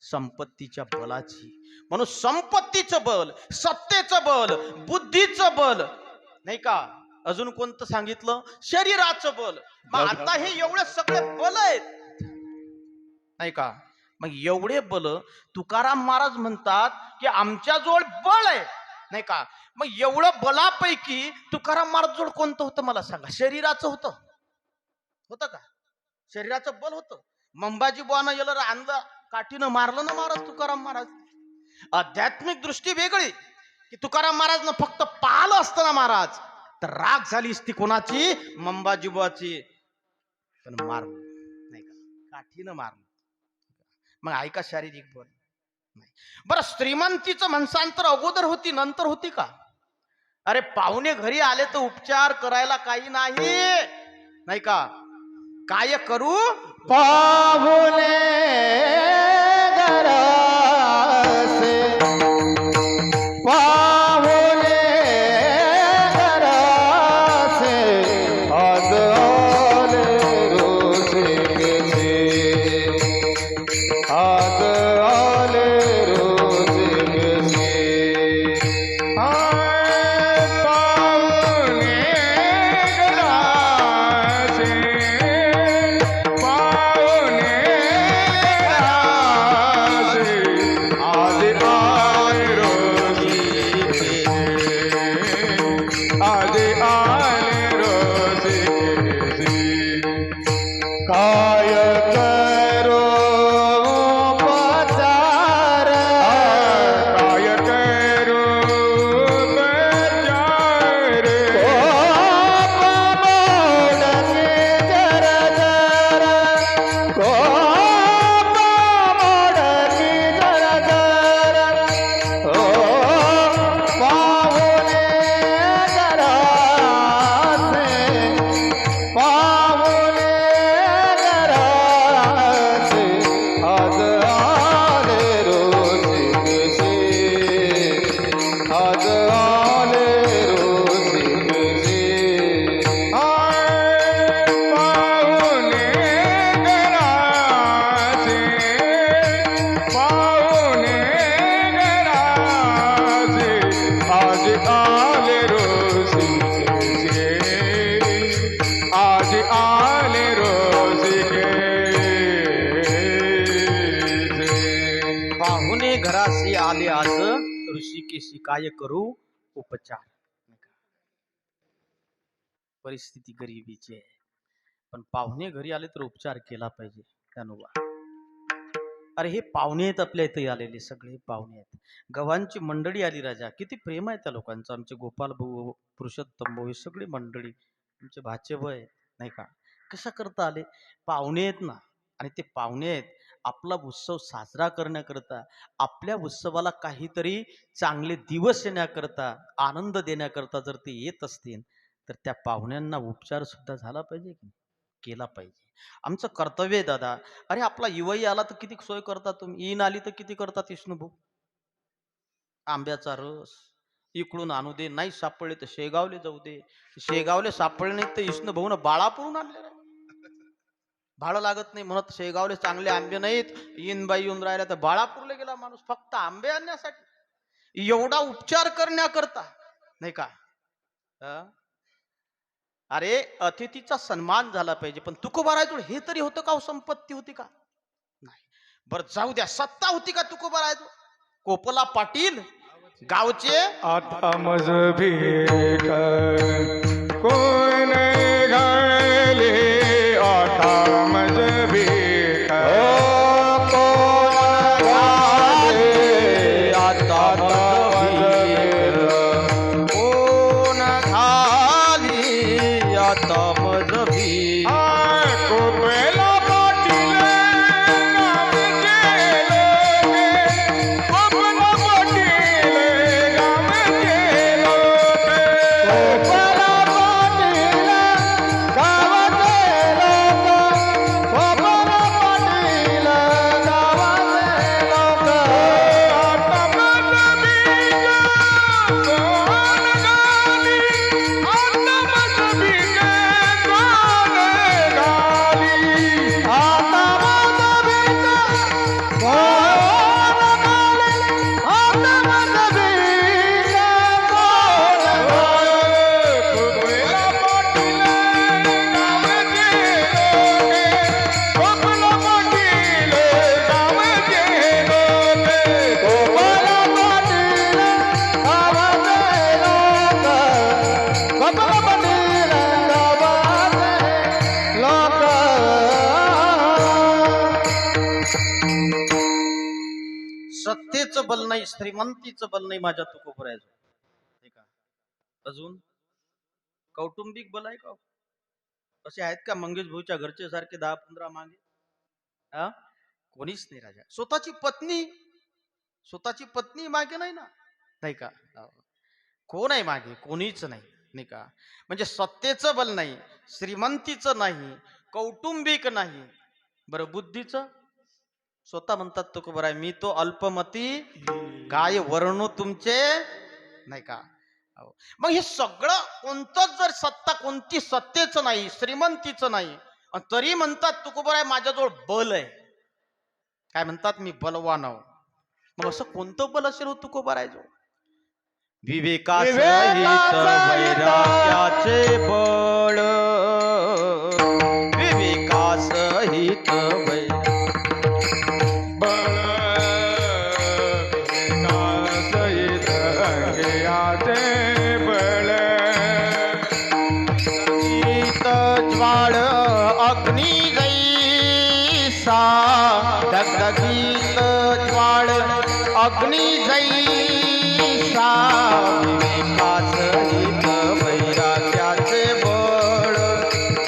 संपत्तीच्या बलाची. म्हणून संपत्तीचं बल, सत्तेचं बल, बुद्धीचं बल, नाही का? अजून कोणतं सांगितलं? शरीराचं बल. मग आता हे एवढे सगळे बल आहेत, नाही का? मग एवढे बल तुकाराम महाराज म्हणतात की आमच्याजवळ बळ आहे, नाही का? मग एवढं बलापैकी तुकाराम महाराज जोड कोणतं होतं मला सांगा? शरीराचं होतं का? शरीराचं बल होतं. मंबाजी बुवानं याला आणलं, काठीनं मारलं ना महाराज तुकाराम महाराज. आध्यात्मिक दृष्टी वेगळी की तुकाराम महाराजनं फक्त पाहिलं असतं ना महाराज तर राग झाली असती कोणाची? मंबाजी बुवाची. पण मारलं नाही का? काठीनं मारलं. मग ऐका शारीरिक बल नाही. बरं श्रीमंतीचं म्हणसान तर अगोदर होती नंतर होती का? अरे पाहुणे घरी आले तर उपचार करायला काही नाही, नाही का? काय करू? पाहुणे घरासे पाहुणे घरासे आज आले रोसे केसे आले आज ऋषिकेशी काय करू उपचार. परिस्थिती गरिबीची आहे, पण पाहुणे घरी आले तर उपचार केला पाहिजे. त्यानुसार अरे हे पाहुणे आहेत आपल्या इथे आलेले, सगळे पाहुणे आहेत. गव्हांची मंडळी आली राजा, किती प्रेम आहे त्या लोकांचं. आमचे गोपाल भाऊ, पुरुषोत्तम भाऊ, हे सगळी मंडळी आमचे भाचेबय नाही का. कशा करता आले? पाहुणे आहेत ना, आणि ते पाहुणे आहेत आपला उत्सव साजरा करण्याकरता, आपल्या उत्सवाला काहीतरी चांगले दिवस येण्याकरता, आनंद देण्याकरता जर ते येत असतील तर त्या पाहुण्यांना उपचार सुद्धा झाला पाहिजे की केला पाहिजे. आमचं कर्तव्य आहे दादा. अरे आपला युवाई आला तर किती सोय करता तुम्ही, ईन आली तर किती करतात विष्णुभाऊ. आंब्याचा रस इकडून आणू दे, नाही सापडले तर शेगावले जाऊ दे, शेगावले सापडले नाही तर विष्णुभाऊ बाळापूरून आणले. भाडं लागत नाही म्हणत शेगावले चांगले आंबे नाहीत, ईन बाई येऊन राहिला तर बाळापूरला गेला माणूस फक्त आंबे आणण्यासाठी, एवढा उपचार करण्याकरता नाही का. अरे अतिथीचा सन्मान झाला पाहिजे. पण तुकोबारायजोड हे तरी होतं का? संपत्ती होती का? नाही. बरं जाऊ द्या, सत्ता होती का तुकोबारायजोड? कोपला पाटील गावचे आता मज भीक कोण घाले, आता मज भीक कोण घाले, आता कोण घाली, आता मज भी कोपेला पाटील नाव केले, कोपेला पाटील नाव केले, कोपेला पाटील गावाचे लोक, कोपेला पाटील गावाचे लोक, आता मज भीक कोण घाली, आता मज भीक कोण घाली, आता मज भीक कोण घाली, आता मज भीक कोण घाली. कोपेला पाटील गावचे लोक, कोपेला पाटील गावचे लोक, कोपेला पाटील गावचे लोक, कोपेला पाटील गावचे लोक. सत्तेचं बल नाही, श्रीमंतीचं बल नाही माझ्या तुकोबरायजोड नाही का. अजून कौटुंबिक बल आहे का? असे आहेत का मंगेश भाऊच्या घरचे सारखे 10-15 मागे? हा कोणीच नाही राजा. स्वतःची पत्नी मागे नाही ना, नाही का. कोण आहे मागे? कोणीच नाही नाही का. म्हणजे सत्तेचं बल नाही, श्रीमंतीचं नाही, कौटुंबिक नाही. बरं बुद्धीचं? स्वतः म्हणतात तुकोबराय मी तो अल्पमती, काय वर्ण तुमचे नाही का. मग हे सगळं कोणतंच जर सत्ता, कोणती सत्तेचं नाही, श्रीमंतीचं नाही, तरी म्हणतात तुकोबराय माझ्याजवळ बल आहे. काय म्हणतात? मी बलवान आहो. मग असं कोणतं बल असेल हो तुकोबरायजवळ? विवेकासहित वैराग्याचे बळ, विवेकासहित ज्वाळ अग्नी जैसा, दगदगीत ज्वाळ अग्नी जैसा, विवेकासहित वैराग्याचे बळ,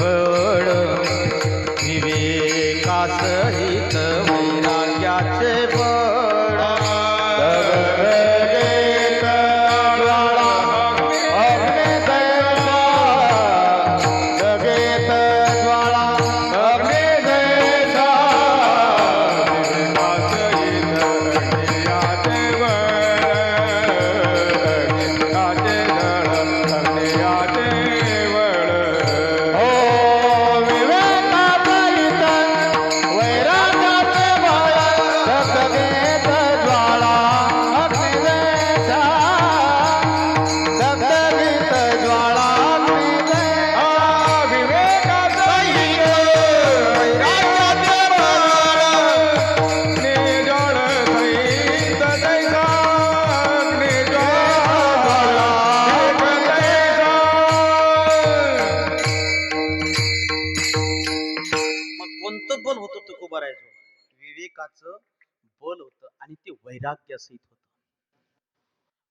बळ विवेकासहित वैराग्याचे बळ. दगदगीत ज्वाळ अग्नी जैसा, दगदगीत ज्वाळ अग्नी जैसा, विवेकासहित वैराग्याचे बळ. विवेकाचं बल होतं आणि ते वैराग्यासहित होतं.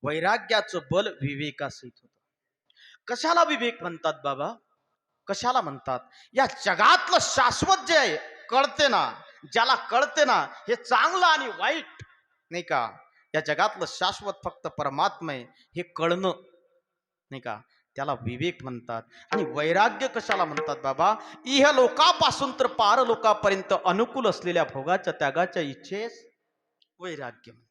वैराग्याचं बल विवेकासहित होतं. कशाला विवेक म्हणतात बाबा? कशाला म्हणतात? या जगातलं शाश्वत जे आहे, कळते ना, ज्याला कळते ना हे चांगलं आणि वाईट, नाही का, या जगातलं शाश्वत फक्त परमात्मा आहे हे कळणं, नाही का, त्याला विवेक म्हणतात. आणि वैराग्य कशाला म्हणतात बाबा? इह लोकापासून तर पार लोकापर्यंत अनुकूल असलेल्या भोगाच्या त्यागाच्या इच्छेस वैराग्य म्हणतात.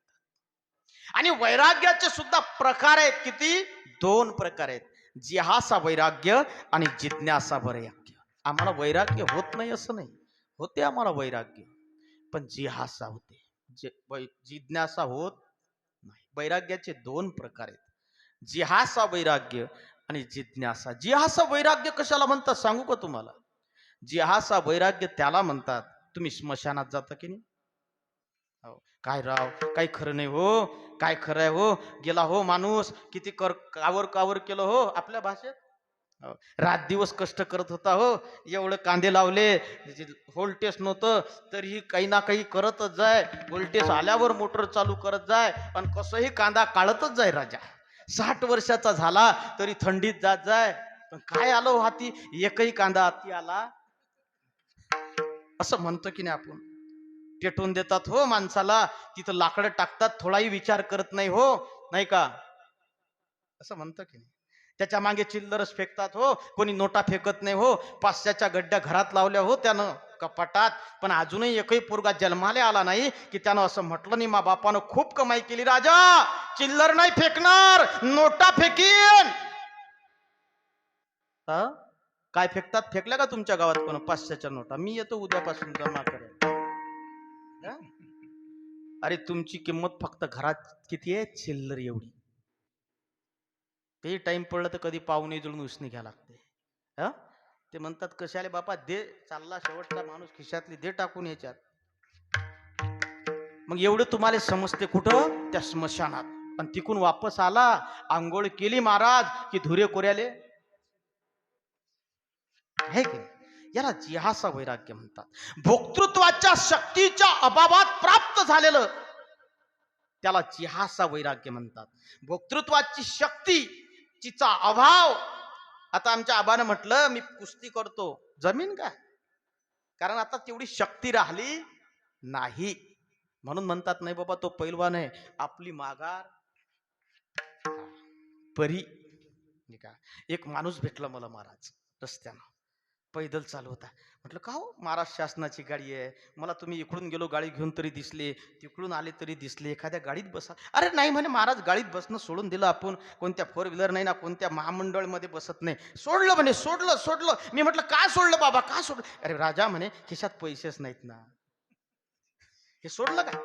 आणि वैराग्याचे सुद्धा प्रकार आहेत. किती? 2 प्रकार आहेत. जिहासा वैराग्य आणि जिज्ञासा वैराग्य. आम्हाला वैराग्य होत नाही असं नाही, होते आम्हाला वैराग्य, पण जिहासा होते, जिज्ञासा होत नाही. वैराग्याचे 2 प्रकार आहेत, जिहासा वैराग्य आणि जिज्ञासा. जिहासा वैराग्य कशाला म्हणतात सांगू का तुम्हाला? जिहासा वैराग्य त्याला म्हणतात, तुम्ही स्मशानात जाता की नाही? काय राव, काही खरं नाही हो, काय खरं आहे हो, गेला हो माणूस, किती कावर कावर केलं हो, आपल्या भाषेत. रात दिवस कष्ट करत होता हो, एवढं कांदे लावले, व्होल्टेज नव्हतं तरीही काही ना काही करतच जाय, व्होल्टेज आल्यावर मोटर चालू करत जाय, आणि कसंही कांदा काढतच जाय राजा. 60 वर्षाचा झाला तरी थंडीत जात जाय, पण काय आलो हो हाती, एकही कांदा हाती आला. असं म्हणतो की नाही आपण? पेटवून देतात हो माणसाला, तिथं लाकडं टाकतात, थोडाही विचार करत नाही हो, नाही का, असं म्हणतो की नाही? त्याच्या मागे चिल्लरच फेकतात हो, कोणी नोटा फेकत नाही हो. 500च्या गड्ड्या घरात लावल्या हो त्यानं कपाटात, पण अजूनही एकही पोरगा जन्माला आला नाही की त्यानं असं म्हटलं नाही मा बापानं खूप कमाई केली राजा, चिल्लर नाही फेकणार, नोटा फेकीन. काय फेकतात? फेकल्या का तुमच्या गावात कोण 500च्या नोटा? मी येतो उद्यापासून जमा करायला. अरे तुमची किंमत फक्त घरात किती आहे? चिल्लर एवढी. ते टाइम पडलं तर कधी पाहुणे जुळून उसने घ्या लागते. ते म्हणतात कशाले बापा, दे, चालला शेवटचा माणूस, खिशातली दे टाकून याच्यात. मग एवढं तुम्हाला समजते कुठं? त्या स्मशानात. आणि तिकून वापस आला, आंघोळ केली महाराज की धुरे कोऱ्याले, आहे की? याला जिहासा वैराग्य म्हणतात. भोक्तृत्वाच्या शक्तीच्या अभावात प्राप्त झालेलं त्याला जिहासा वैराग्य म्हणतात. भोक्तृत्वाची शक्ती, तिचा अभाव. आता आमच्या आबानं म्हटलं मी कुस्ती करतो, जमीन का? कारण आता तेवढी शक्ती राहिली नाही, म्हणून म्हणतात नाही बाबा तो पैलवान आहे, आपली माघार परी. का एक माणूस भेटला मला महाराज रस्त्यानं, पैदल चालू होता. म्हटलं का हो, महाराज शासनाची गाडी आहे, मला तुम्ही इकडून गेलो गाडी घेऊन तरी दिसले, तिकडून आले तरी दिसले, एखाद्या गाडीत बसा. अरे नाही म्हणे महाराज, गाडीत बसणं सोडून दिलं आपण, कोणत्या 4 व्हीलर नाही ना कोणत्या महामंडळमध्ये बसत नाही, सोडलं म्हणे, सोडलं. मी म्हटलं काय सोडलं बाबा, का सोडलं? अरे राजा म्हणे खिशात पैसेच नाहीत ना. हे सोडलं का?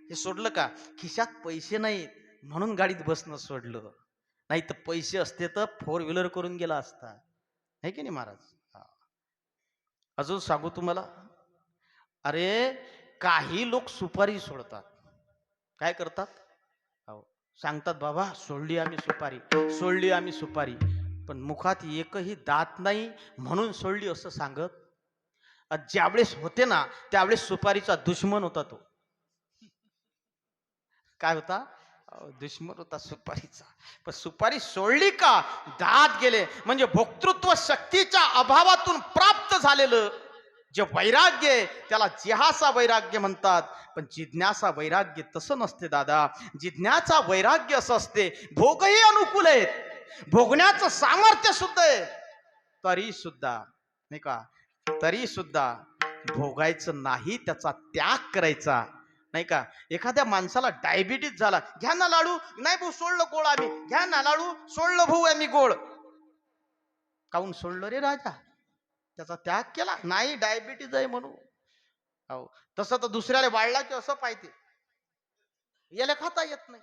हे सोडलं का? खिशात पैसे नाहीत म्हणून गाडीत बसणं सोडलं, नाही तर पैसे असते तर 4 व्हीलर करून गेला असता, आहे की नाही महाराज? अजून सांगू तुम्हाला, अरे काही लोक सुपारी सोडतात. काय करतात? सांगतात बाबा सोडली आम्ही सुपारी, पण मुखात एकही दात नाही म्हणून सोडली असं सांगत. ज्यावेळेस होते ना त्यावेळेस सुपारीचा दुश्मन होता तो. काय होता? दुश्मन होता सुपारीचा. पण सुपारी सोडली का दात गेले. म्हणजे भोक्तृत्व शक्तीच्या अभावातून प्राप्त झालेलं जे वैराग्य आहे त्याला जिहासा वैराग्य म्हणतात. पण जिज्ञासा वैराग्य तसं नसते दादा. जिज्ञासा वैराग्य असं असते, भोगही अनुकूल आहेत, भोगण्याचं सामर्थ्य सुद्धा आहे, तरी सुद्धा, नाही का, तरी सुद्धा भोगायचं नाही, त्याचा त्याग करायचा, नाही का. एखाद्या माणसाला डायबिटीज झाला, घ्या ना लाडू, नाही भाऊ सोडलं गोड आम्ही, घ्या ना लाडू, सोडलं भाऊ आम्ही गोड. काऊन सोडलं रे राजा? त्याचा त्याग केला नाही, डायबिटीज आहे म्हणून. हो, तसं तर दुसऱ्याला वाढला की असं पाहिजे, याला खाता येत नाही.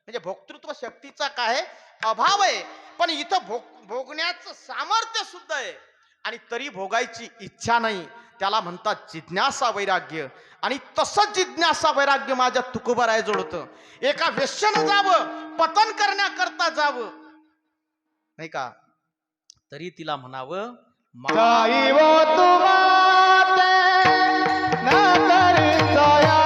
म्हणजे भोक्तृत्व शक्तीचा काय अभाव आहे, पण इथं भोगण्याचं सामर्थ्य सुद्धा आहे आणि तरी भोगायची इच्छा नाही, त्याला म्हणतात जिज्ञासा वैराग्य. आणि तसंच जिज्ञासा वैराग्य माझ्या तुकोबारायजवळ होतं. एका वेश्यानं जावं, पतन करण्याकरता जावं, नाही का, तरी तिला म्हणावं जाई वो तुम्हारे न कर जाया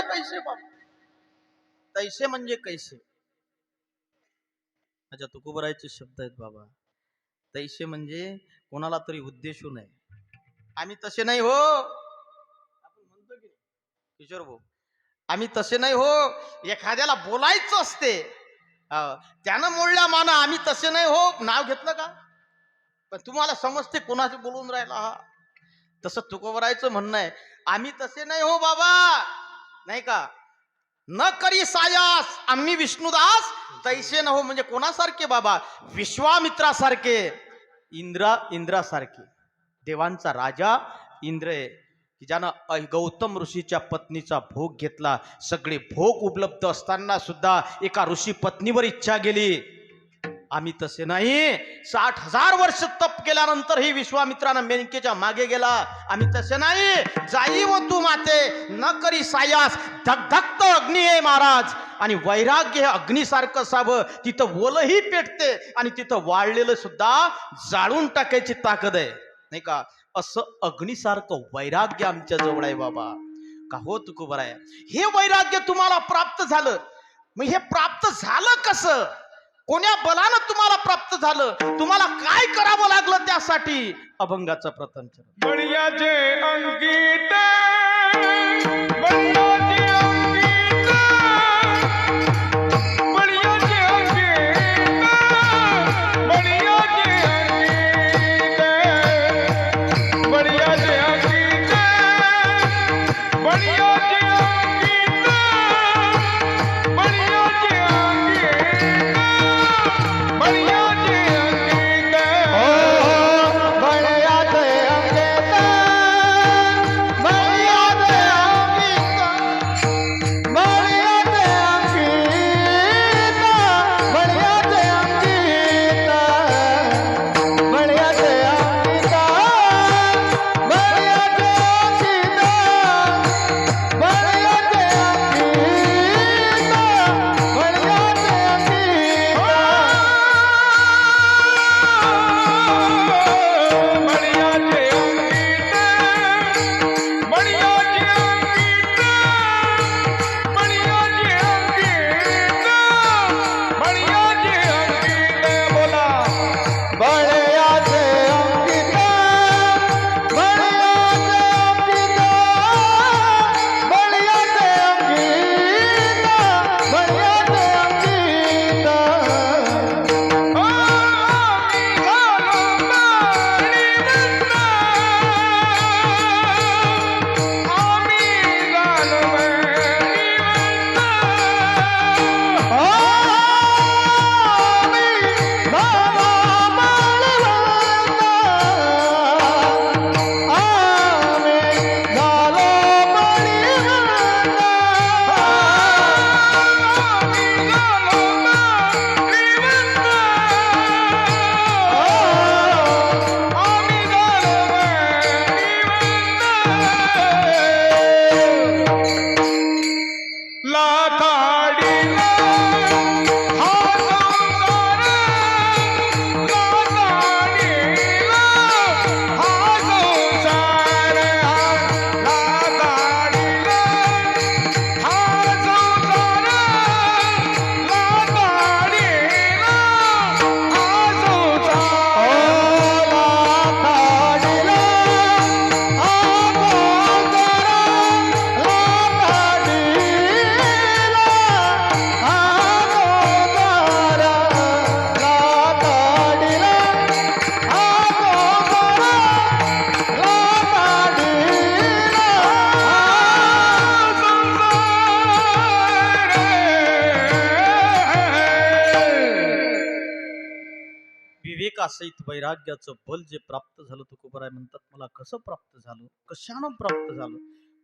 कैसे बाबा? तैसे म्हणजे कैसे? अच्छा, तुकोबरायचे शब्द आहेत बाबा. तैसे म्हणजे कोणाला तरी उद्देशू नये. आम्ही तसे नाही हो. आपण म्हणतो की नाही, किशोर भाऊ, आम्ही तसे नाही हो. एखाद्याला बोलायचं असते, त्यानं मोडल्या माना. आम्ही तसे नाही हो. नाव घेतलं का? पण तुम्हाला समजते कोणाशी बोलून राहिला हा. तसं तुकोबरायचं म्हणणं आहे, आम्ही तसे नाही हो बाबा, नाही का? न करी सायास आम्ही विष्णुदास तैसे न हो. म्हणजे कोणासारखे बाबा? विश्वामित्रासारखे, इंद्रासारखे. देवांचा राजा इंद्र आहे की ज्यानं गौतम ऋषीच्या पत्नीचा भोग घेतला. सगळे भोग उपलब्ध असताना सुद्धा एका ऋषी पत्नीवर इच्छा गेली. आम्ही तसे नाही. 60,000 वर्ष तप केल्यानंतर ही विश्वामित्रानं मेनकेच्या मागे गेला. आम्ही तसे नाही. जाई व तू माते न करी सायास, धगधगत अग्नी आहे महाराज. आणि वैराग्य हे अग्निसारखं असावं. तिथं ओलही पेटते आणि तिथं वाळलेलं सुद्धा जाळून टाकायची ताकद आहे, नाही का? असं अग्निसारखं वैराग्य आमच्या जवळ आहे बाबा. का हो तुकोबराय, हे वैराग्य तुम्हाला प्राप्त झालं. मग हे प्राप्त झालं कसं? कोण्या बलानं तुम्हाला प्राप्त झालं? तुम्हाला काय करावं लागलं त्यासाठी? अभंगाचा प्रथम चरण. बळियाचे अंकित बळियाचे अंकित बळियाचे अंकित बळियाचे अंकित बळियाचे अंकित बळियाचे अंकित बळियाचे अंकित बळियाचे अंकित बळियाचे विवेकासहित वैराग्याचं बल जे प्राप्त झालं, तुकोबराय म्हणतात, मला कसं प्राप्त झालं, कशानं प्राप्त झालं?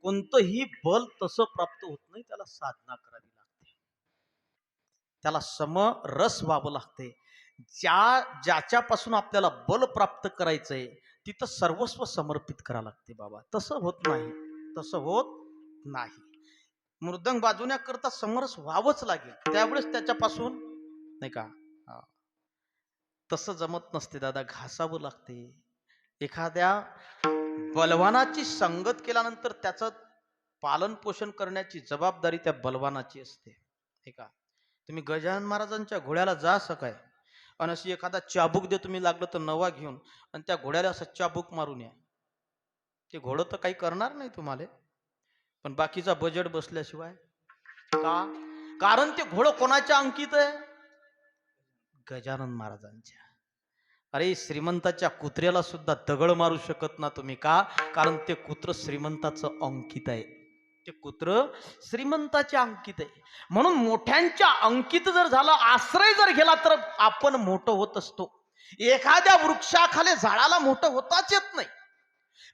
कोणतंही बल तसं प्राप्त होत नाही. त्याला साधना करावी लागते, त्याला समरस व्हावं लागते. ज्याच्यापासून आपल्याला बल प्राप्त करायचंय तिथं सर्वस्व समर्पित करावं लागते बाबा. तसं होत नाही, तसं होत नाही. मृदंग वाजवण्याकरता समरस व्हावंच लागेल, त्यावेळेस त्याच्यापासून, नाही का, तसं जमत नसते दादा, घासावं लागते. एखाद्या बलवानाची संगत केल्यानंतर त्याचं पालन पोषण करण्याची जबाबदारी त्या बलवानाची असते, हे का? तुम्ही गजानन महाराजांच्या घोड्याला जा सकाय आणि अशी एखादा चाबूक दे तुम्ही लागलं तर नवा घेऊन आणि त्या घोड्याला असं चाबूक मारून या, ते घोडं तर काही करणार नाही तुम्हाला, पण बाकीचा बजेट बसल्याशिवाय का? कारण ते घोडं कोणाच्या अंकित आहे? गजानन महाराजांच्या. अरे श्रीमंताच्या कुत्र्याला सुद्धा दगड मारू शकत ना तुम्ही, का? कारण ते कुत्र श्रीमंताचं अंकित आहे, ते कुत्र श्रीमंताचे अंकित आहे. म्हणून मोठ्यांच्या अंकित जर झालं, आश्रय जर गेला तर आपण मोठं होत असतो. एखाद्या वृक्षाखाली झाडाला मोठं होताच येत नाही,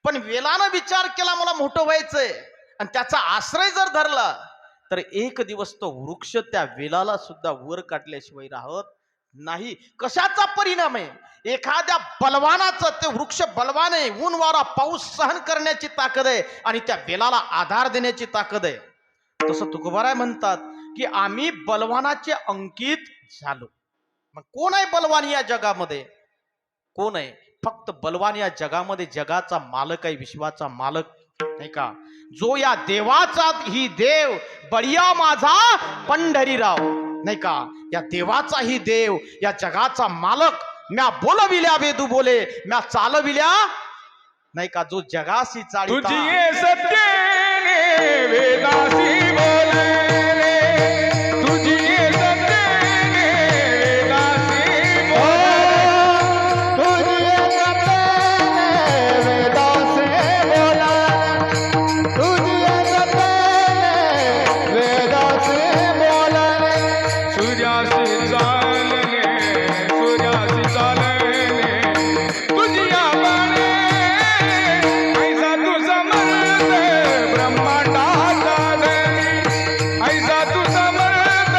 पण वेलानं विचार केला मला मोठं व्हायचंय आणि त्याचा आश्रय जर धरला तर एक दिवस तो वृक्ष त्या वेलाला सुद्धा वर काढल्याशिवाय राहत नाही. कशाचा परिणाम आहे? एखाद्या बलवानाचं, ते वृक्ष बलवान आहे, ऊन वारा पाऊस सहन करण्याची ताकद आहे आणि त्या वेलाला आधार देण्याची ताकद आहे. तसं तुकोबाराय म्हणतात की आम्ही बलवानाचे अंकित झालो. मग कोण आहे बलवान या जगामध्ये? कोण आहे? फक्त बलवान या जगामध्ये जगाचा मालक आहे, विश्वाचा मालक, नाही का? जो या देवाचा ही देव बळिया माझा पंढरीराव, नाही का? या देवाचा ही देव, या जगाचा मालक, म्या बोलविल्या वेदू बोले, म्या चालविल्या, नाही का? जो जगाशी चालिता तुझी सत्तेने वेदासी बोले रे, तुझी सत्तेने वेदासी बोले, तुझी सत्तेने वेदासी बोला, तुझी सत्तेने वेदासी बोला, सूर्यासी चालणे, सूर्यासी चालणे, तुझिया बाणे, ऐसा तू समर्थ ब्रह्मांडाचा धनी, ऐसा तू समर्थ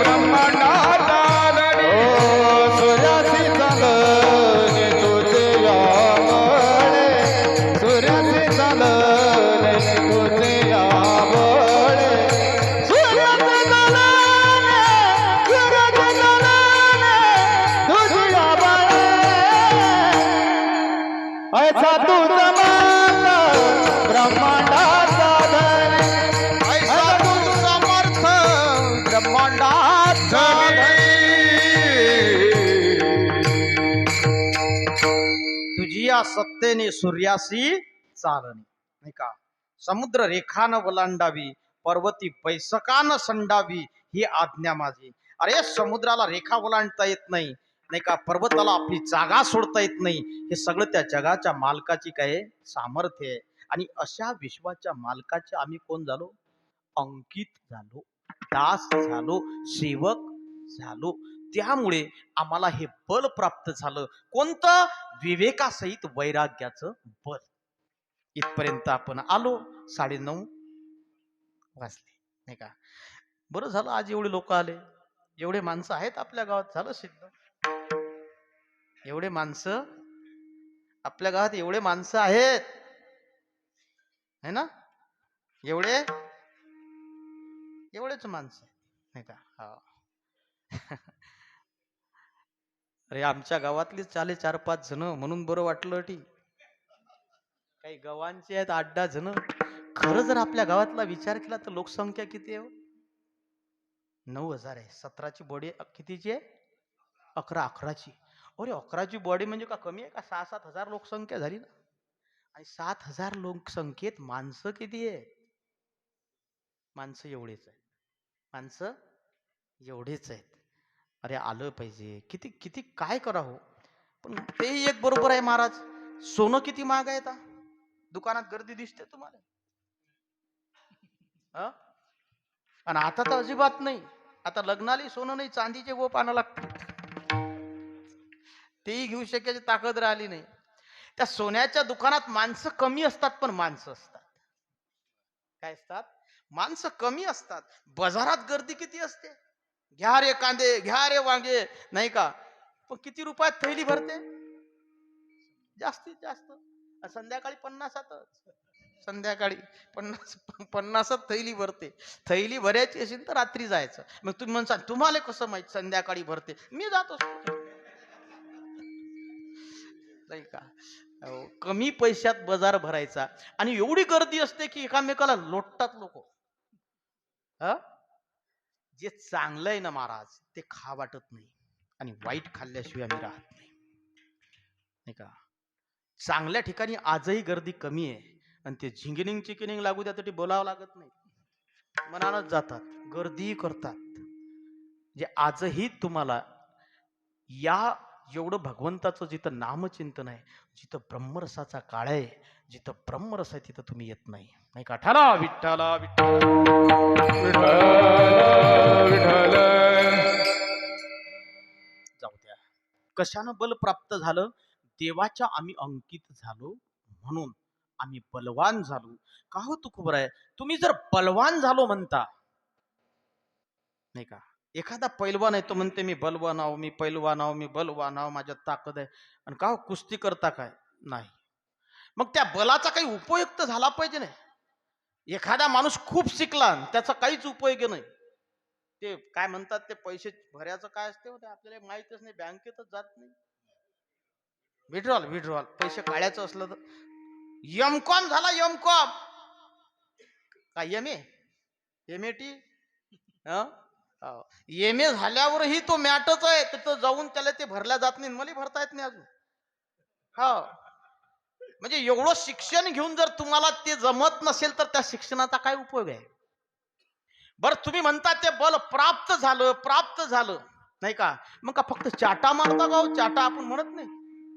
ब्रह्मांडाचा धनी. ओ सूर्यासी चालणे तुझिया बाणे, सूर्यासी चालणे तुझिया बाणे, सूर्यासी चालणे, सूर्यासी चालणे तुझिया बाणे, ऐसा तू समर्थ ब्रह्मांडाचा धनी, ऐसा तू समर्थ ब्रह्मांडाचा तुझी या सत्तेने सूर्यासी चालणे, नाही का? समुद्र रेखानं वलांडावी, पर्वती बैसकानं संडावी, ही आज्ञा माझी. अरे समुद्राला रेखा ओलांडता येत नाही, नाही का? पर्वताला आपली जागा सोडता येत नाही. हे सगळं त्या जगाच्या मालकाची काय सामर्थ्य आहे. आणि अशा विश्वाच्या मालकाचे आम्ही कोण झालो? अंकित झालो, दास झालो, सेवक झालो. त्यामुळे आम्हाला हे बल प्राप्त झालं. कोणतं? विवेकासहित वैराग्याचं बल. इथपर्यंत आपण आलो. 9:30 वाजले, नाही का? बरं झालं आज एवढे लोक आले, एवढे माणसं आहेत आपल्या गावात, झालं सिद्ध. एवढे माणसं आपल्या गावात, एवढे माणसं आहेत, है ना? एवढेच माणसं, नाही का? हा. अरे आमच्या गावातलीच चाले 4-5 जण, म्हणून बरं वाटलं. काही गावांचे आहेत 8-10 जण. खरं जर आपल्या गावातला विचार केला तर लोकसंख्या किती आहे? 9,000 आहे. 17ची बॉडी कितीची आहे? 11ची. अरे 11ची बॉडी म्हणजे का कमी आहे का? 6-7 हजार लोकसंख्या झाली ना. आणि 7,000 लोकसंख्येत माणसं किती आहे? माणसं एवढेच आहेत. माणसं एवढेच आहेत. अरे आलं पाहिजे. किती किती काय करावं. पण तेही एक बरोबर आहे महाराज. सोनं किती महाग आहे आता? दुकानात गर्दी दिसते तुम्हाला? आणि आता तर अजिबात नाही. आता लग्नाला सोनं नाही, चांदीचे गोप आणावं लागते. तेही घेऊ शकायची ताकद राहिली नाही. त्या सोन्याच्या दुकानात माणसं कमी असतात, पण माणसं असतात. काय असतात? माणसं कमी असतात. बाजारात गर्दी किती असते? घ्या रे कांदे, घ्या रे वांगे, नाही का? पण किती रुपयात थैली भरते? जास्तीत जास्त संध्याकाळी 50च. संध्याकाळी 50च थैली भरते. थैली भरायची असेल तर रात्री जायचं. मग तुम्ही म्हणता तुम्हाला कसं माहित संध्याकाळी भरते? मी जात असतो, नाही का? कमी पैशात बाजार भरायचा आणि एवढी गर्दी असते की एकामेकाला लोटतात लोक. जे चांगलं आहे ना महाराज ते खा वाटत नाही आणि वाईट खाल्ल्याशिवाय आम्ही राहत नाही, नाही का. चांगल्या ठिकाणी आजही गर्दी कमी आहे आणि ते झिंगिनिंग चिकिनिंग लागू त्यासाठी बोलावं लागत नाही, मनानच जातात, गर्दी करतात. जे आजही तुम्हाला या एवढं भगवंताचं जिथं नामचिंतन आहे, जिथं ब्रह्मरसाचा काळ आहे, जिथं ब्रह्मरस आहे तिथं तुम्ही येत नाही, नाही का. ठाला विठ्ठला विठ्ठला विठ्ठल जाऊ द्या. कशानं बल प्राप्त झालं? देवाच्या आम्ही अंकित झालो म्हणून आम्ही बलवान झालो. का हो तुकोबर आहे, तुम्ही जर बलवान झालो म्हणता, नाही का. एखादा पैलवान आहे तो म्हणते मी बलवान आहो, मी पैलवान आहो, मी बलवान आहो, माझ्यात ताकद आहे. आणि का हो कुस्ती करता काय? नाही. मग त्या बलाचा काही उपयोग तर झाला पाहिजे नाही. एखादा माणूस खूप शिकला त्याचा काहीच उपयोग नाही. ते काय म्हणतात ते पैसे भरायचं काय असते ते आपल्याला माहितच नाही, बँकेतच जात नाही. विड्रॉल पैसे काढायचं असलं तर एमकॉम झाला, एमकॉम काय एमएटी एमए झाल्यावरही तो मॅटच आहे, तिथं जाऊन त्याला ते भरल्या जात नाही, मला भरता येत नाही अजून. हा म्हणजे एवढं शिक्षण घेऊन जर तुम्हाला ते जमत नसेल तर त्या शिक्षणाचा काय उपयोग आहे? बरं तुम्ही म्हणता ते बल प्राप्त झालं नाही का, मग का फक्त चाटा मारता का हो? चाटा आपण म्हणत नाही.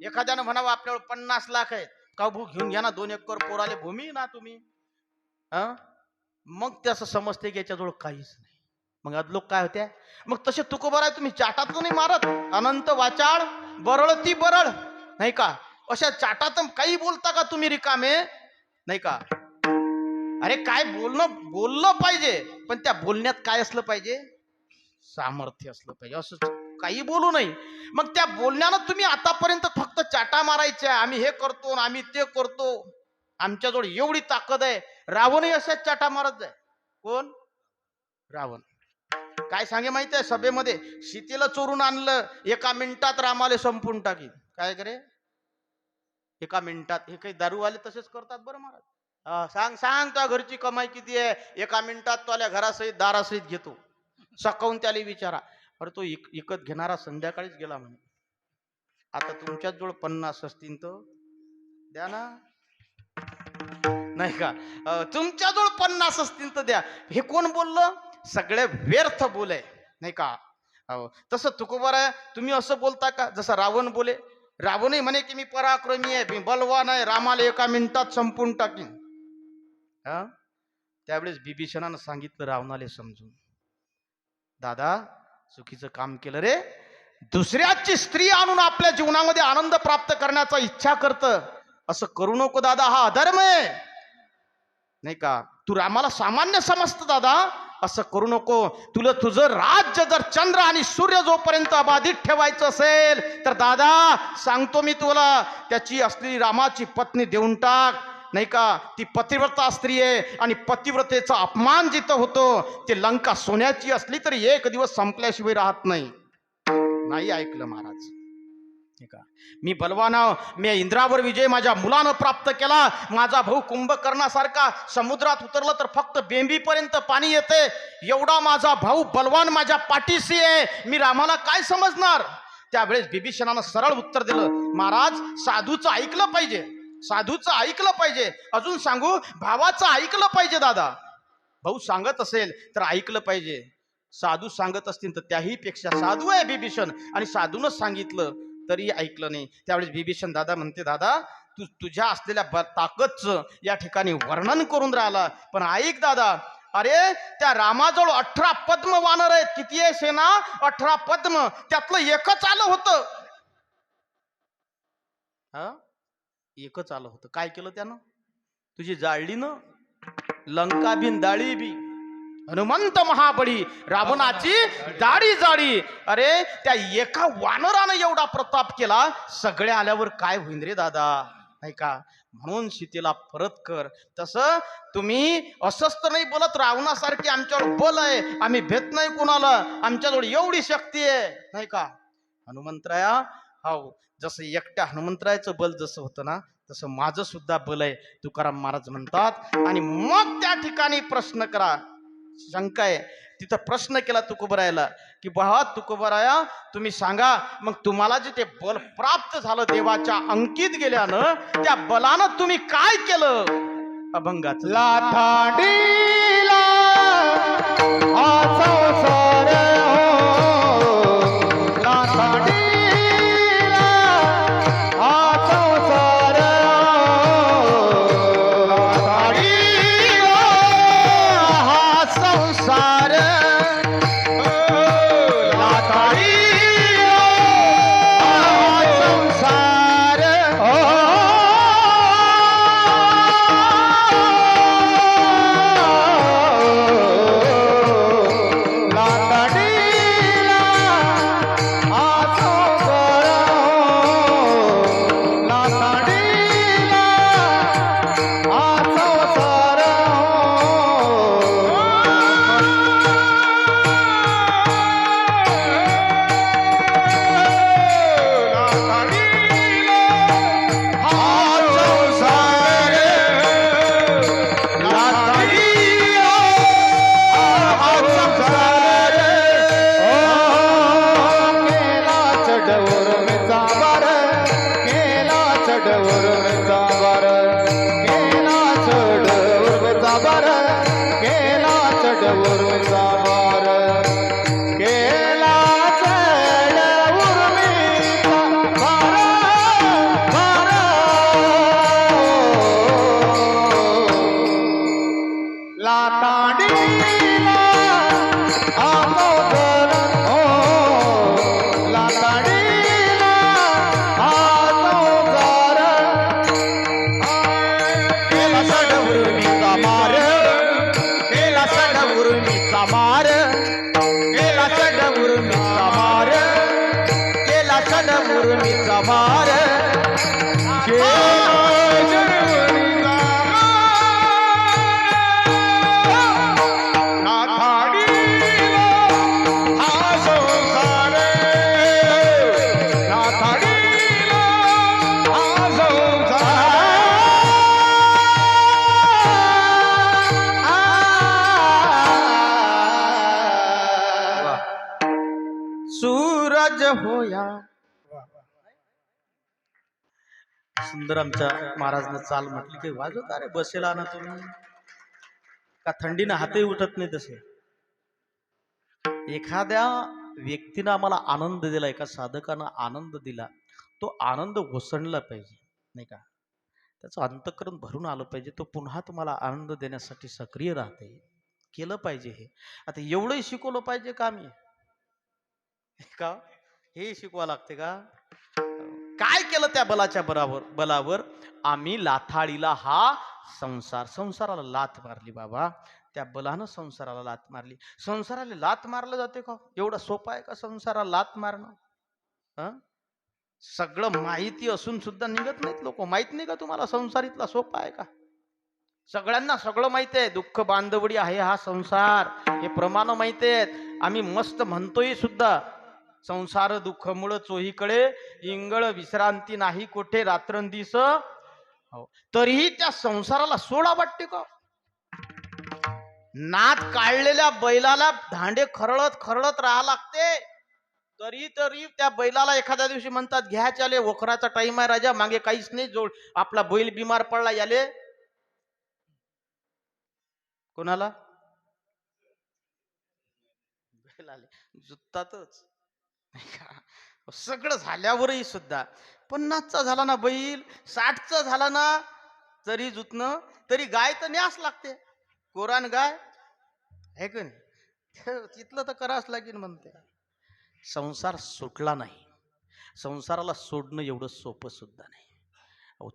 एखाद्यानं म्हणावं आपल्यावर 50 लाख आहेत का, भू घेऊन घ्या ना, 2 एकर पोराले भूमी ना तुम्ही. मग त्याचं समजते की याच्याजवळ काहीच नाही. मग आज लोक काय होत्या, मग तसे तुकोबर आहे, तुम्ही चाटात नाही मारत. अनंत वाचाळ बरळती बरळ, नाही का. अशा चाटात काही बोलता का तुम्ही रिकामे, नाही का. अरे काय बोललं पाहिजे, पण त्या बोलण्यात काय असलं पाहिजे? सामर्थ्य असलं पाहिजे. असं काही बोलू नाही. मग त्या बोलण्यानं तुम्ही आतापर्यंत फक्त चाटा मारायच्या, आम्ही हे करतो आम्ही ते करतो, आमच्याजवळ एवढी ताकद आहे. रावणही अशाच चाटा मारत जाय. कोण? रावण. काय सांगे माहिती आहे, सभेमध्ये सीतेला चोरून आणलं, 1 मिनिटात रामाले संपून टाकी. काय करे 1 मिनिटात? हे काही दारूवाले तसेच करतात बरं महाराज. सांग त्या घरची कमाई किती आहे, 1 मिनिटात तुला घरासहित दारासहित घेतो. सकावून त्याला विचारा, अरे तो विकत घेणारा संध्याकाळीच गेला म्हणे. आता तुमच्याच जवळ 50 असतील तर द्या ना, नाही का. तुमच्याजवळ 50 असतील तर द्या. हे कोण बोललं? सगळे व्यर्थ बोले, नाही का. तसं तुकोबर आहे, तुम्ही असं बोलता का जसं रावण बोले? रावणही म्हणे की मी पराक्रमी आहे, मी बलवान आहे, रामाला 1 मिनिटात संपून टाकीन. त्यावेळेस बिभीषणानं सांगितलं रावणाला समजून, दादा चुकीचं काम केलं रे. दुसऱ्याची स्त्री आणून आपल्या जीवनामध्ये आनंद प्राप्त करण्याचा इच्छा करत, असं करू नको दादा, हा अधर्म आहे, नाही का. तू रामाला सामान्य समजत दादा, असं करू नको. तुला तुझं राज्य जर चंद्र आणि सूर्य जोपर्यंत अबाधित ठेवायचं असेल तर दादा सांगतो मी तुला, त्याची असलेली रामाची पत्नी देऊन टाक, नाही का. ती पतिव्रता स्त्री आहे आणि पतिव्रतेचा अपमान जिथं होतो ते लंका सोन्याची असली तरी 1 दिवस संपल्याशिवाय राहत नाही. नाही ऐकलं महाराज, ठीक आहे. मी बलवान, मी इंद्रावर विजय माझ्या मुलानं प्राप्त केला. माझा भाऊ कुंभकर्णासारखा समुद्रात उतरलं तर फक्त बेंबीपर्यंत पाणी येते, एवढा माझा भाऊ बलवान माझ्या पाठीशी आहे, मी रामाला काय समजणार? त्यावेळेस बिभीषणानं सरळ उत्तर दिलं, महाराज साधूचं ऐकलं पाहिजे, साधूचं ऐकलं पाहिजे. अजून सांगू, भावाचं ऐकलं पाहिजे दादा. भाऊ सांगत असेल तर ऐकलं पाहिजे. साधू सांगत असतील तर त्याही पेक्षा साधू आहे बिभीषण, आणि साधूनच सांगितलं तरी ऐकलं नाही. त्यावेळेस बिभीषण दादा म्हणते, दादा तू तुझ्या असलेल्या ताकदचं या ठिकाणी वर्णन करून राहिला, पण ऐक दादा, अरे त्या रामाजवळ 18 पद्म वानर आहेत. किती आहे सेना? 18 पद्म. त्यातलं एकच आलं होतं. एकच आलं होतं. काय केलं त्यानं? तुझी जाळली ना लंका बिन दाळी बी, हनुमंत महाबळी, रावणाची दाढी जाडी. अरे त्या एका वानरानं एवढा प्रताप केला, सगळे आल्यावर काय होईन रे दादा, नाही का. म्हणून सीतेला परत कर. तसं तुम्ही असंच तर नाही बोलत, रावणासारखी आमच्यावर बल आहे, आम्ही भेट नाही कुणाला, आमच्याजवळ एवढी शक्ती आहे, नाही का. हनुमंतराया, हो जसं एकट्या हनुमंतरायाचं बल जसं होतं ना, तसं माझं सुद्धा बल आहे, तुकाराम महाराज म्हणतात. आणि मग त्या ठिकाणी प्रश्न करा, शंका आहे तिथं प्रश्न केला तुकोबरायाला की बहा तुकोबराया तुम्ही सांगा, मग तुम्हाला जे ते बल प्राप्त झालं देवाच्या अंकित गेल्यानं, त्या बलानं तुम्ही काय केलं? अभंगाचं लाथाडीला हा संसार हो, लाथाडीला हा संसार हो, लाथाडीला हा संसार हो, लाथाडीला हा संसार हो. सूरज होया. सुंदर आमच्या महाराजनं चाल म्हटली की वाजवता रे बसेला ना तुम्ही का थंडीनं हातही उठत नाही. तसे एखाद्या व्यक्तीनं आम्हाला आनंद दिला, एका साधकानं आनंद दिला, तो आनंद ओसंडला पाहिजे नाही का, त्याचं अंतःकरण भरून आलं पाहिजे, तो पुन्हा तुम्हाला आनंद देण्यासाठी सक्रिय राहते, केलं पाहिजे. हे आता एवढंही शिकवलं पाहिजे का आम्ही का हे शिकवा लागते का? काय केलं त्या बलाच्या बलावर आम्ही लाथाळीला हा संसाराला लाथ मारली बाबा. त्या बलानं संसाराला लाथ मारली. संसाराला लाथ मारलं जाते का? एवढं सोपं आहे का संसाराला लाथ मारणं? सगळं माहिती असून सुद्धा निघत नाहीत लोक. माहित नाही का तुम्हाला संसार इतला सोपा आहे का? सगळ्यांना सगळं माहिती आहे. दुःख बांधवडी आहे हा संसार, हे प्रमाण माहिती आहेत. आम्ही मस्त म्हणतोय सुद्धा, संसार दुःख मुळ चोहीकडे, इंगळ विश्रांती नाही कोठे रात्रंदिस. हो, तरीही त्या संसाराला सोडा वाटते का? नाद काढलेल्या बैलाला धांडे खरळत खरळत राहा लागते, तरी त्या बैलाला एखाद्या दिवशी म्हणतात घ्या चाले, वखराचा टाइम आहे राजा, मागे काहीच नाही, जोड आपला बैल बिमार पडला, याले कोणाला बैल आले जुत्तातच. सगळं झाल्यावरही सुद्धा 50चा झाला ना बैल, 60चा झाला ना तरी जुतणं, तरी गाय तर न्यास लागते. कोरान गाय आहे का नाही, तिथलं तर करावंच लागेल म्हणते. संसार सुटला नाही, संसाराला सोडणं एवढं सोपं सुद्धा नाही.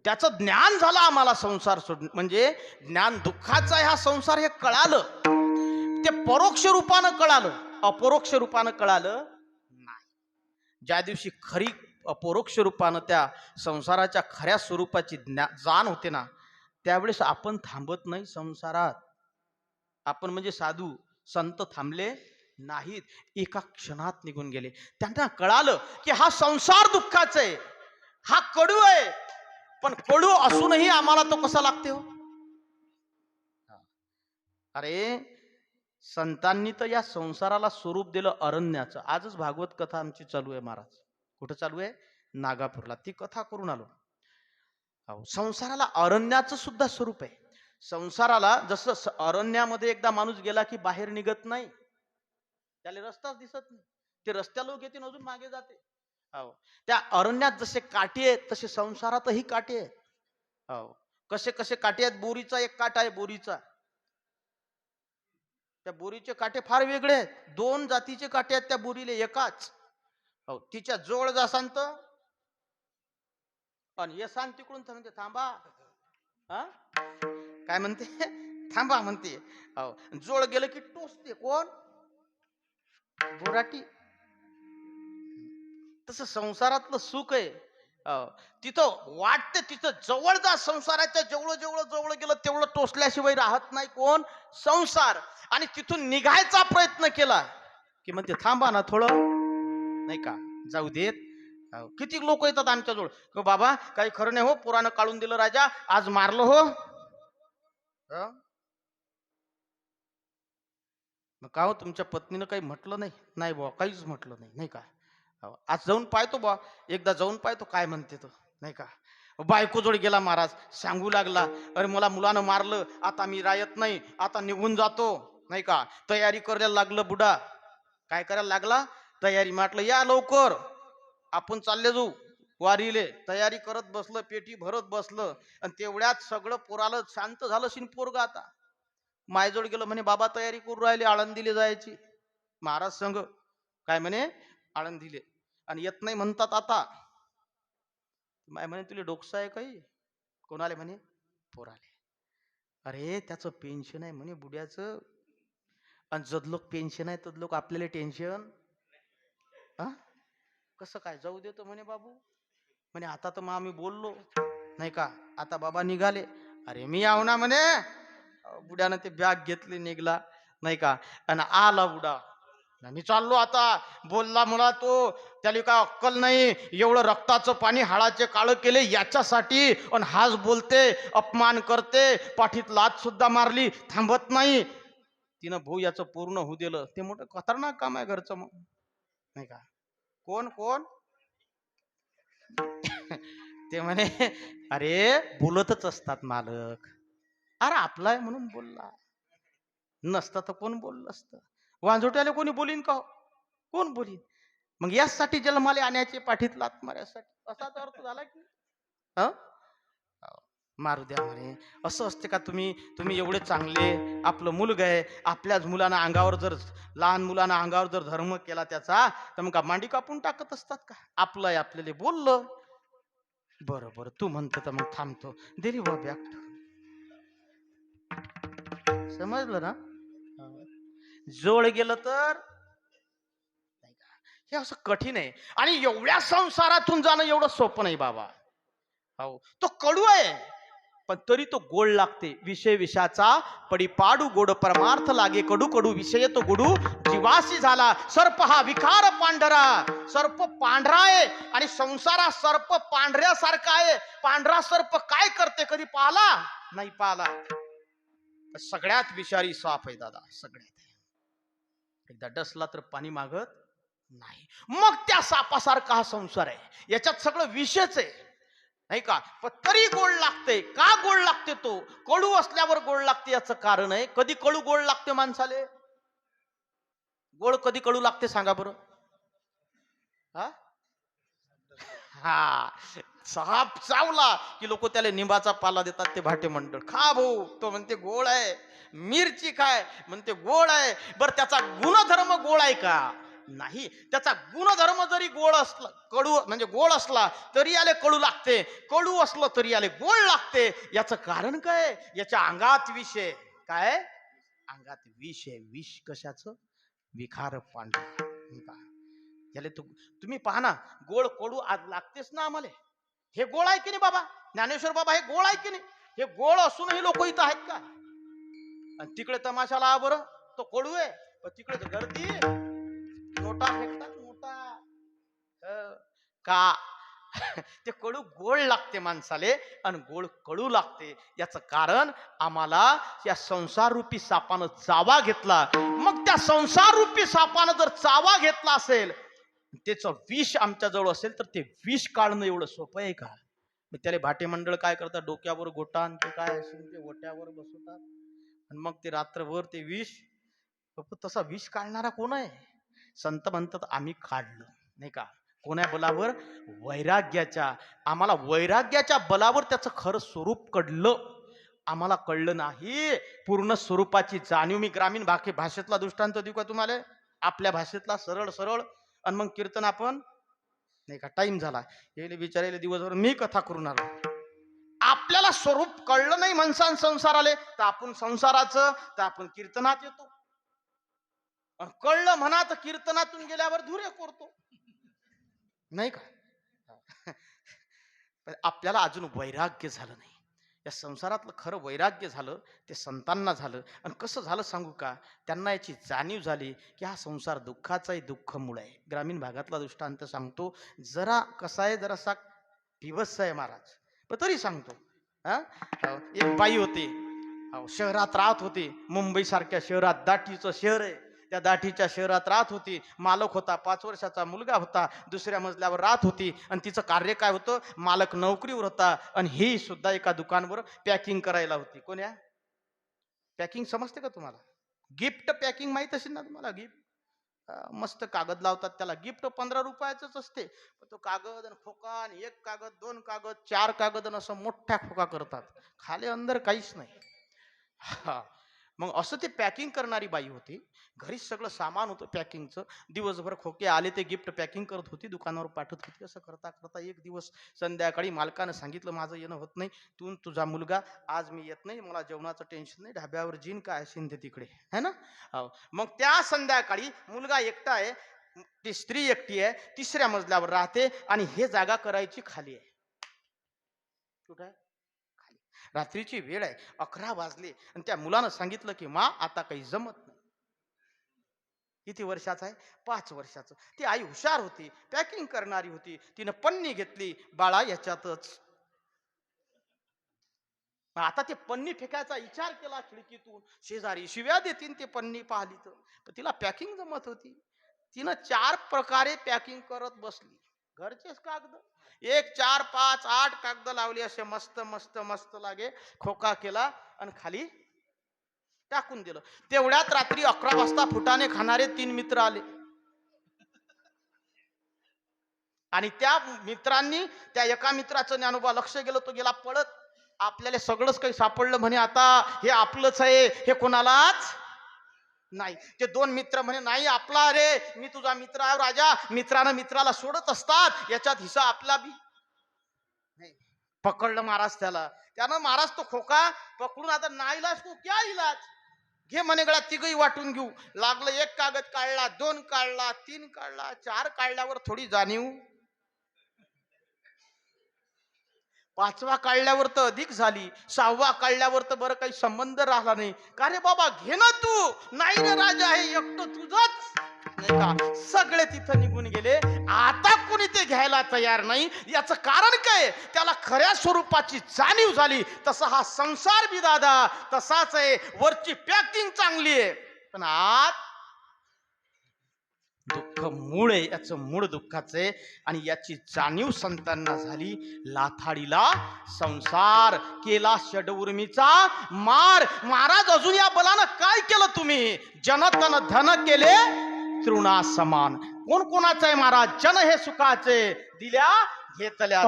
त्याचं ज्ञान झालं आम्हाला. संसार सोडणं म्हणजे ज्ञान दुःखाचा आहे हा संसार, हे कळालं. ते परोक्ष रूपानं कळालं, अपरोक्ष रूपानं कळालं नाही. ज्या दिवशी खरी अपरोक्ष रूपानं त्या संसाराच्या खऱ्या स्वरूपाची जाण होते ना, त्यावेळेस आपण थांबत नाही संसारात. आपण म्हणजे साधू संत थांबले नाहीत, एका क्षणात निघून गेले. त्यांना कळालं की हा संसार दुःखाचा आहे, हा कडू आहे, पण कडू असूनही आम्हाला तो कसा लागते हो. अरे संतांनी तर या संसाराला स्वरूप दिलं अरण्याचं. आजच भागवत कथा आमची चालू आहे महाराज. कुठं चालू आहे? नागापूरला. ती कथा करून आलो. अहो, संसाराला अरण्याचं सुद्धा स्वरूप आहे. संसाराला जसं अरण्यामध्ये एकदा माणूस गेला की बाहेर निघत नाही, त्याला रस्ताच दिसत नाही, ते रस्त्या लोक येते अजून मागे जाते. हो, त्या अरण्यात जसे काटे आहेत तसे संसारातही काटे आहेत. हो, कसे कसे काटे आहेत. बोरीचा एक काटा आहे, बोरीचा. त्या बोरीचे काटे फार वेगळे आहेत. दोन जातीचे काटे आहेत त्या बोरीले एकाच. हो, तिच्या जवळ जासान तर आणि येसान तिकडून तर म्हणते थांबा. हा, काय म्हणते? थांबा म्हणते. हो, जोड गेलं की टोचते. कोण? बोराटी. तसं संसारातलं सुख आहे. हो, तिथं वाटते, तिथं जवळ जा. संसाराच्या जवळ जवळ जवळ गेलं तेवढं टोचल्याशिवाय राहत नाही. कोण? संसार. आणि तिथून निघायचा प्रयत्न केला की म्हणते थांबा ना थोडं, नाही का, जाऊ देत. हो, किती लोक येतात आमच्याजवळ, हो बाबा काही खरं नाही हो, पुराण काढून दिलं राजा, आज मारलं हो. हं? मग का हो, तुमच्या पत्नीनं काही म्हटलं नाही? नाही बुवा, काहीच म्हटलं नाही, नाही का. हो, आज जाऊन पाहतो बुवा, एकदा जाऊन पाहतो काय म्हणते तो, नाही का. बायको जोड गेला महाराज, सांगू लागला, अरे मला मुलानं मारलं, आता मी राहत नाही, आता निघून जातो, नाही का. तयारी करायला लागलं बुडा. काय करायला लागला? तयारी. म्हटलं या लवकर, आपण चालले जाऊ वारीले. तयारी करत बसलं, पेटी भरत बसलं, आणि तेवढ्यात सगळं पोराला शांत झालं शिन पोरग. आता मायजोड गेलं, म्हणे बाबा तयारी करू राहिले आळंदीले जायची. महाराज संघ काय म्हणे? आळंदीले. आणि येत नाही म्हणतात आता. माय म्हणे तुला डोकसा आहे काही? कोणाले? म्हणे पोराले. अरे त्याचं पेन्शन आहे म्हणे बुड्याचं, आणि जद लोक पेन्शन आहे तद लोक आपल्याला टेन्शन. हा, कसं काय जाऊ देतो म्हणे बाबू. म्हणे आता तर मग आम्ही बोललो, नाही का, आता बाबा निघाले. अरे मी आव ना म्हणे. बुड्यानं ते बॅग घेतली, निघला, नाही का. आणि आला बुडा. मी चाललो आता. बोलला मला तो, त्याला काय अक्कल नाही, एवढं रक्ताचं पाणी हाडाचे काळं केले याच्यासाठी, आणि हाच बोलते, अपमान करते, पाठीत लात सुद्धा मारली, थांबत नाही. तिनं भाऊ याचं पूर्ण होऊ दिलं. ते मोठं खतरनाक काम आहे घरचं मग, नाही का. कोण कोण? ते म्हणे अरे बोलतच असतात मालक. अरे आपला आहे म्हणून बोलला, नसतं तर कोण बोललं असतं? वांझोट्याला कोणी बोलीन का? कोण बोलीन? मग यासाठी जन्माले आण्याचे, पाठीत लात मारण्यासाठी, असाच अर्थ झाला की. हं? मारू द्या म्हणे. असं असते का? तुम्ही तुम्ही एवढे चांगले, आपलं मुलगा आहे, आपल्याच मुलांना अंगावर जर, लहान मुलांना अंगावर जर धर्म केला त्याचा, तर मग मांडी कापून टाकत असतात का? आपलं आहे, आपल्याला बोललं. बरं बरं तू म्हणतो तर मग थांबतो. दिली बा बॅग. समजलं ना? जोड गेलं तर नाही का. हे असं कठीण आहे. आणि एवढ्या संसारातून जाणं एवढं सोपं नाही बाबा. हो, तो कडू आहे, पण तरी तो गोड लागते. विषय विषाचा पडिपाडू गोड, परमार्थ लागे कडू कडू, विषय तो गुडू जीवासी झाला. सर्प हा विकार पांढरा. सर्प पांढरा आहे, आणि संसारा सर्प पांढऱ्यासारखा आहे. पांढरा सर्प काय करते कधी पाहला? नाही पाहला. सगळ्यात विषारी साप आहे दादा, सगळ्यात. एकदा डसला तर पाणी मागत नाही. मग त्या सापासारखा हा संसार आहे, याच्यात सगळं विषच आहे, नाही का. पण तरी गोड लागते. का गोड लागते? तो कडू असल्यावर गोड लागते, याचं कारण आहे. कधी कडू गोड लागते माणसाले? गोड कधी कडू लागते सांगा बरं? हा हा, साप चावला की लोक त्याला निंबाचा पाला देतात, ते भाटे मंडळ. खा भाऊ, तो म्हणते गोड आहे. मिरची खाय, म्हणते गोड आहे. बर त्याचा गुणधर्म गोड आहे का? नाही. त्याचा गुणधर्म जरी गोड असला, कडू म्हणजे गोड असला तरी याले कडू लागते, कडू असलं तरी याले गोड लागते. याचं कारण काय? याच्या अंगात विष आहे. काय अंगात विष आहे? विष कशाचं? विखार पांढरा. याले तुम्ही पहा ना, गोड कडू आज लागतेच ना आम्हाला. हे गोड आहे की नाही बाबा? ज्ञानेश्वर बाबा, हे गोड आहे की नाही? हे गोड असूनही लोक इथं आहेत का? आणि तिकडे तमाशाला बरं, तो कडू आहे, पण तिकडे गर्दी, नोटा फेकतात, नोटा. का ते कडू गोड लागते माणसाले आणि गोड कडू लागते. याचं कारण आम्हाला या संसार रूपी सापानं चावा घेतला. मग त्या संसार रूपी सापानं जर चावा घेतला असेल, त्याचं विष आमच्या जवळ असेल, तर ते विष काढणं एवढं सोपं आहे का? मग त्याला भाटे मंडळ काय करतात, डोक्यावर गोटा आणि ते काय असेल ते ओट्यावर बसवतात आणि मग ते रात्रभर ते विष. तसा विष काढणारा कोण आहे? संत म्हणतात आम्ही काढलं, नाही का? कोण्या बलावर? वैराग्याच्या. आम्हाला वैराग्याच्या बलावर त्याचं खरं स्वरूप कळलं. आम्हाला कळलं नाही पूर्ण स्वरूपाची जाणीव. मी ग्रामीण भाषेतला दृष्टांत देऊ का तुम्हाला? आपल्या भाषेतला सरळ सरळ. आणि मग कीर्तन आपण, नाही का? टाइम झाला, येले विचारायला दिवसभर मी कथा करून आलो. आपल्याला स्वरूप कळलं नाही माणसां संसाराले, तर आपण संसाराचं, तर आपण कीर्तनात येतो. कळलं म्हणा तर कीर्तनातून गेल्यावर धुरे करतो, नाही का? पण आपल्याला अजून वैराग्य झालं नाही. या संसारातलं खरं वैराग्य झालं ते संतांना झालं. आणि कसं झालं सांगू का? त्यांना याची जाणीव झाली की हा संसार दुःखाचाही दुःख मूळ आहे. ग्रामीण भागातला दृष्टांत सांगतो. जरा कसा आहे, जरासा दिवस आहे महाराज, पण तरी सांगतो. एक बाई होती, शहरात राहत होती. मुंबई सारख्या शहरात, दाटीचं शहर आहे, त्या दाठीच्या शहरात राहत होती. मालक होता, 5 वर्षाचा मुलगा होता, दुसऱ्या मजल्यावर राहत होती. आणि तिचं कार्य काय होतं? मालक नोकरीवर होता आणि ही सुद्धा एका दुकानवर पॅकिंग करायला होती. कोण्या? पॅकिंग समजते का तुम्हाला? गिफ्ट पॅकिंग माहित असेल ना तुम्हाला? गिफ्ट मस्त कागद लावतात त्याला, गिफ्ट 15 रुपयाच असते. तो कागद आणि खोका, आणि 1 कागद, 2 कागद, 4 कागद, आणि असं मोठ्या खोका करतात. खाली अंदर काहीच नाही. मग असं ते पॅकिंग करणारी बाई होती. घरीच सगळं सामान होतं पॅकिंगचं. दिवसभर खोके आले ते गिफ्ट पॅकिंग करत होती, दुकानावर पाठवत होती. असं करता करता एक दिवस संध्याकाळी मालकानं सांगितलं माझं येणं होत नाही, तू तुझा मुलगा आज मी येत नाही, मला जेवणाचं टेन्शन नाही, ढाब्यावर जीन काय असेल ते तिकडे, है ना? मग त्या संध्याकाळी मुलगा एकटा आहे, ती स्त्री एकटी आहे, 3ऱ्या मजल्यावर राहते आणि हे जागा करायची खाली आहे. कुठं आहे? रात्रीची वेळ आहे, 11 वाजले. आणि त्या मुलानं सांगितलं की मा आता काही जमत नाही. किती वर्षाचा आहे? 5 वर्षाचं. ती आई हुशार होती, पॅकिंग करणारी होती. तिनं पन्नी घेतली, बाळा याच्यातच. आता ते पन्नी फेकायचा विचार केला खिडकीतून. शेजारी शिव्या देतील ते पन्नी पाहिली तर, पण तिला पॅकिंग जमत होती. तिनं 4 प्रकारे पॅकिंग करत बसली. घरचेच कागद, 1 4 5 8 कागद लावली असे मस्त मस्त मस्त लागे. खोका केला आणि खाली टाकून दिलं. तेवढ्यात रात्री 11 वाजता फुटाणे खाणारे 3 मित्र आले. आणि त्या मित्रांनी, त्या एका मित्राचं ज्ञानोबा लक्ष गेलं, तो गेला पळत. आपल्याला सगळंच काही सापडलं म्हणे, आता हे आपलंच आहे, हे कोणालाच नाही. ते 2 मित्र म्हणे नाही आपला रे, मी तुझा मित्र आहे राजा. मित्रानं मित्राला सोडत असतात, याच्यात हिस्सा आपला बी नाही. पकडलं महाराज त्याला. त्यानं महाराज तो खोका पकडून, आता नाईलाज तू क्या इलाज, घे म्हणे गळ्यात, तिघही वाटून घेऊ. लागलं. 1 कागद काढला, 2 काढला, 3 काढला, 4 काढल्यावर थोडी जाणीव, 5वा काढल्यावर तर अधिक झाली, 6वा काढल्यावर तर बरं काही संबंध राहिला नाही. का रे बाबा घे ना तू, नाही रे राजा हे एकटं तुझंच, नाही का? सगळे तिथं निघून गेले. आता कोणी ते घ्यायला तयार नाही. याचं कारण काय? त्याला खऱ्या स्वरूपाची जाणीव झाली. तसा हा संसार बी दादा तसाच आहे, वरची पॅकिंग चांगली आहे, पण आत दुःख मूळ आहे. याचं मूळ दुःखाचं आहे. आणि याची जाणीव संतांना झाली. लाथाडीला संसार केला षडउर्मीचा मार. महाराज अजून या बलानं काय केलं तुम्ही? जनतन धन केले तृणा समान. कोण कोणाचं आहे महाराज? जन हे सुखाचे, दिल्या घेतल्या.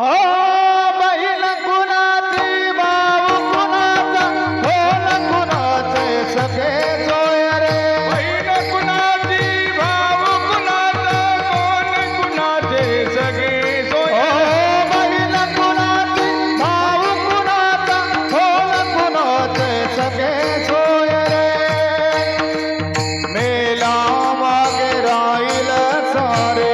बहीण कुणाची, भाऊ कुणाचा, होल कुणाचे सगळे जोय रे. बहीण कुणाची, भाऊ कुणाचा, कोण कुणाचे सगळे जोय. बहीण कुणाची, भाऊ कुणाचा, होल कुणाचे सगळे जोय रे. मेला मागे राहील सारे,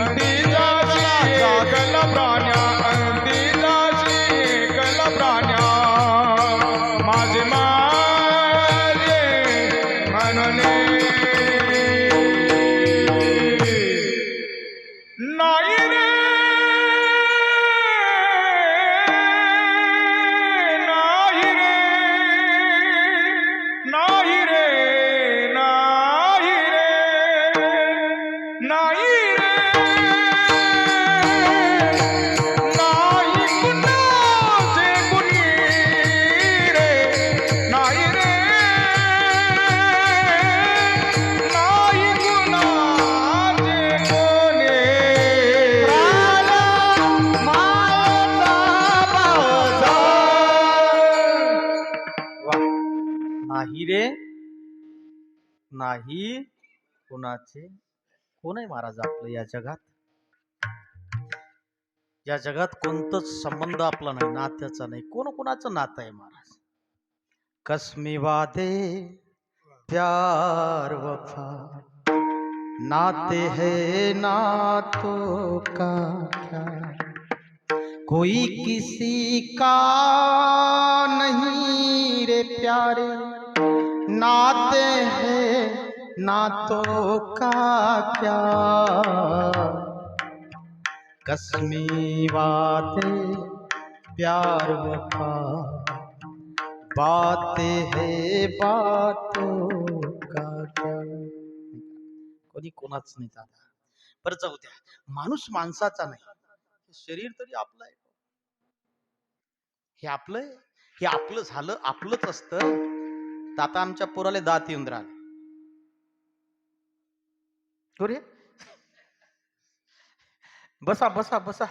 अंती जाशी एकल प्राण्या अंती जाशी एकल प्राण्या माझे म्हणून नाही रे नाही रे नाही रे नाही रे नाही रे नाही कुणाचे कुणी रे नाही रे नाही कुणाचे कोणी नाही रे नाही कोणाचे. कोण आहे महाराज आपलं या जगात? या जगात कोणतंच संबंध आपला नाही, नात्याचा नाही. कोण कोणाचं नातं आहे महाराज? कसमी वादे प्यार वफा नाते है नातों का क्या, कोई किसी का नहीं रे प्यारे, नाते हैं नातों का क्या, कसमी बातें प्यार वफा बातें है बातों का क्या. कोणी कोणाच नाही दादा. बरं जाऊ द्या, माणूस माणसाचा नाही, शरीर तरी आपलं आहे. हे आपलं आहे, हे आपलं झालं, आपलंच असतं. तर आता आमच्या पोराला दात येऊन राहिले. रे बसा बसा बसा.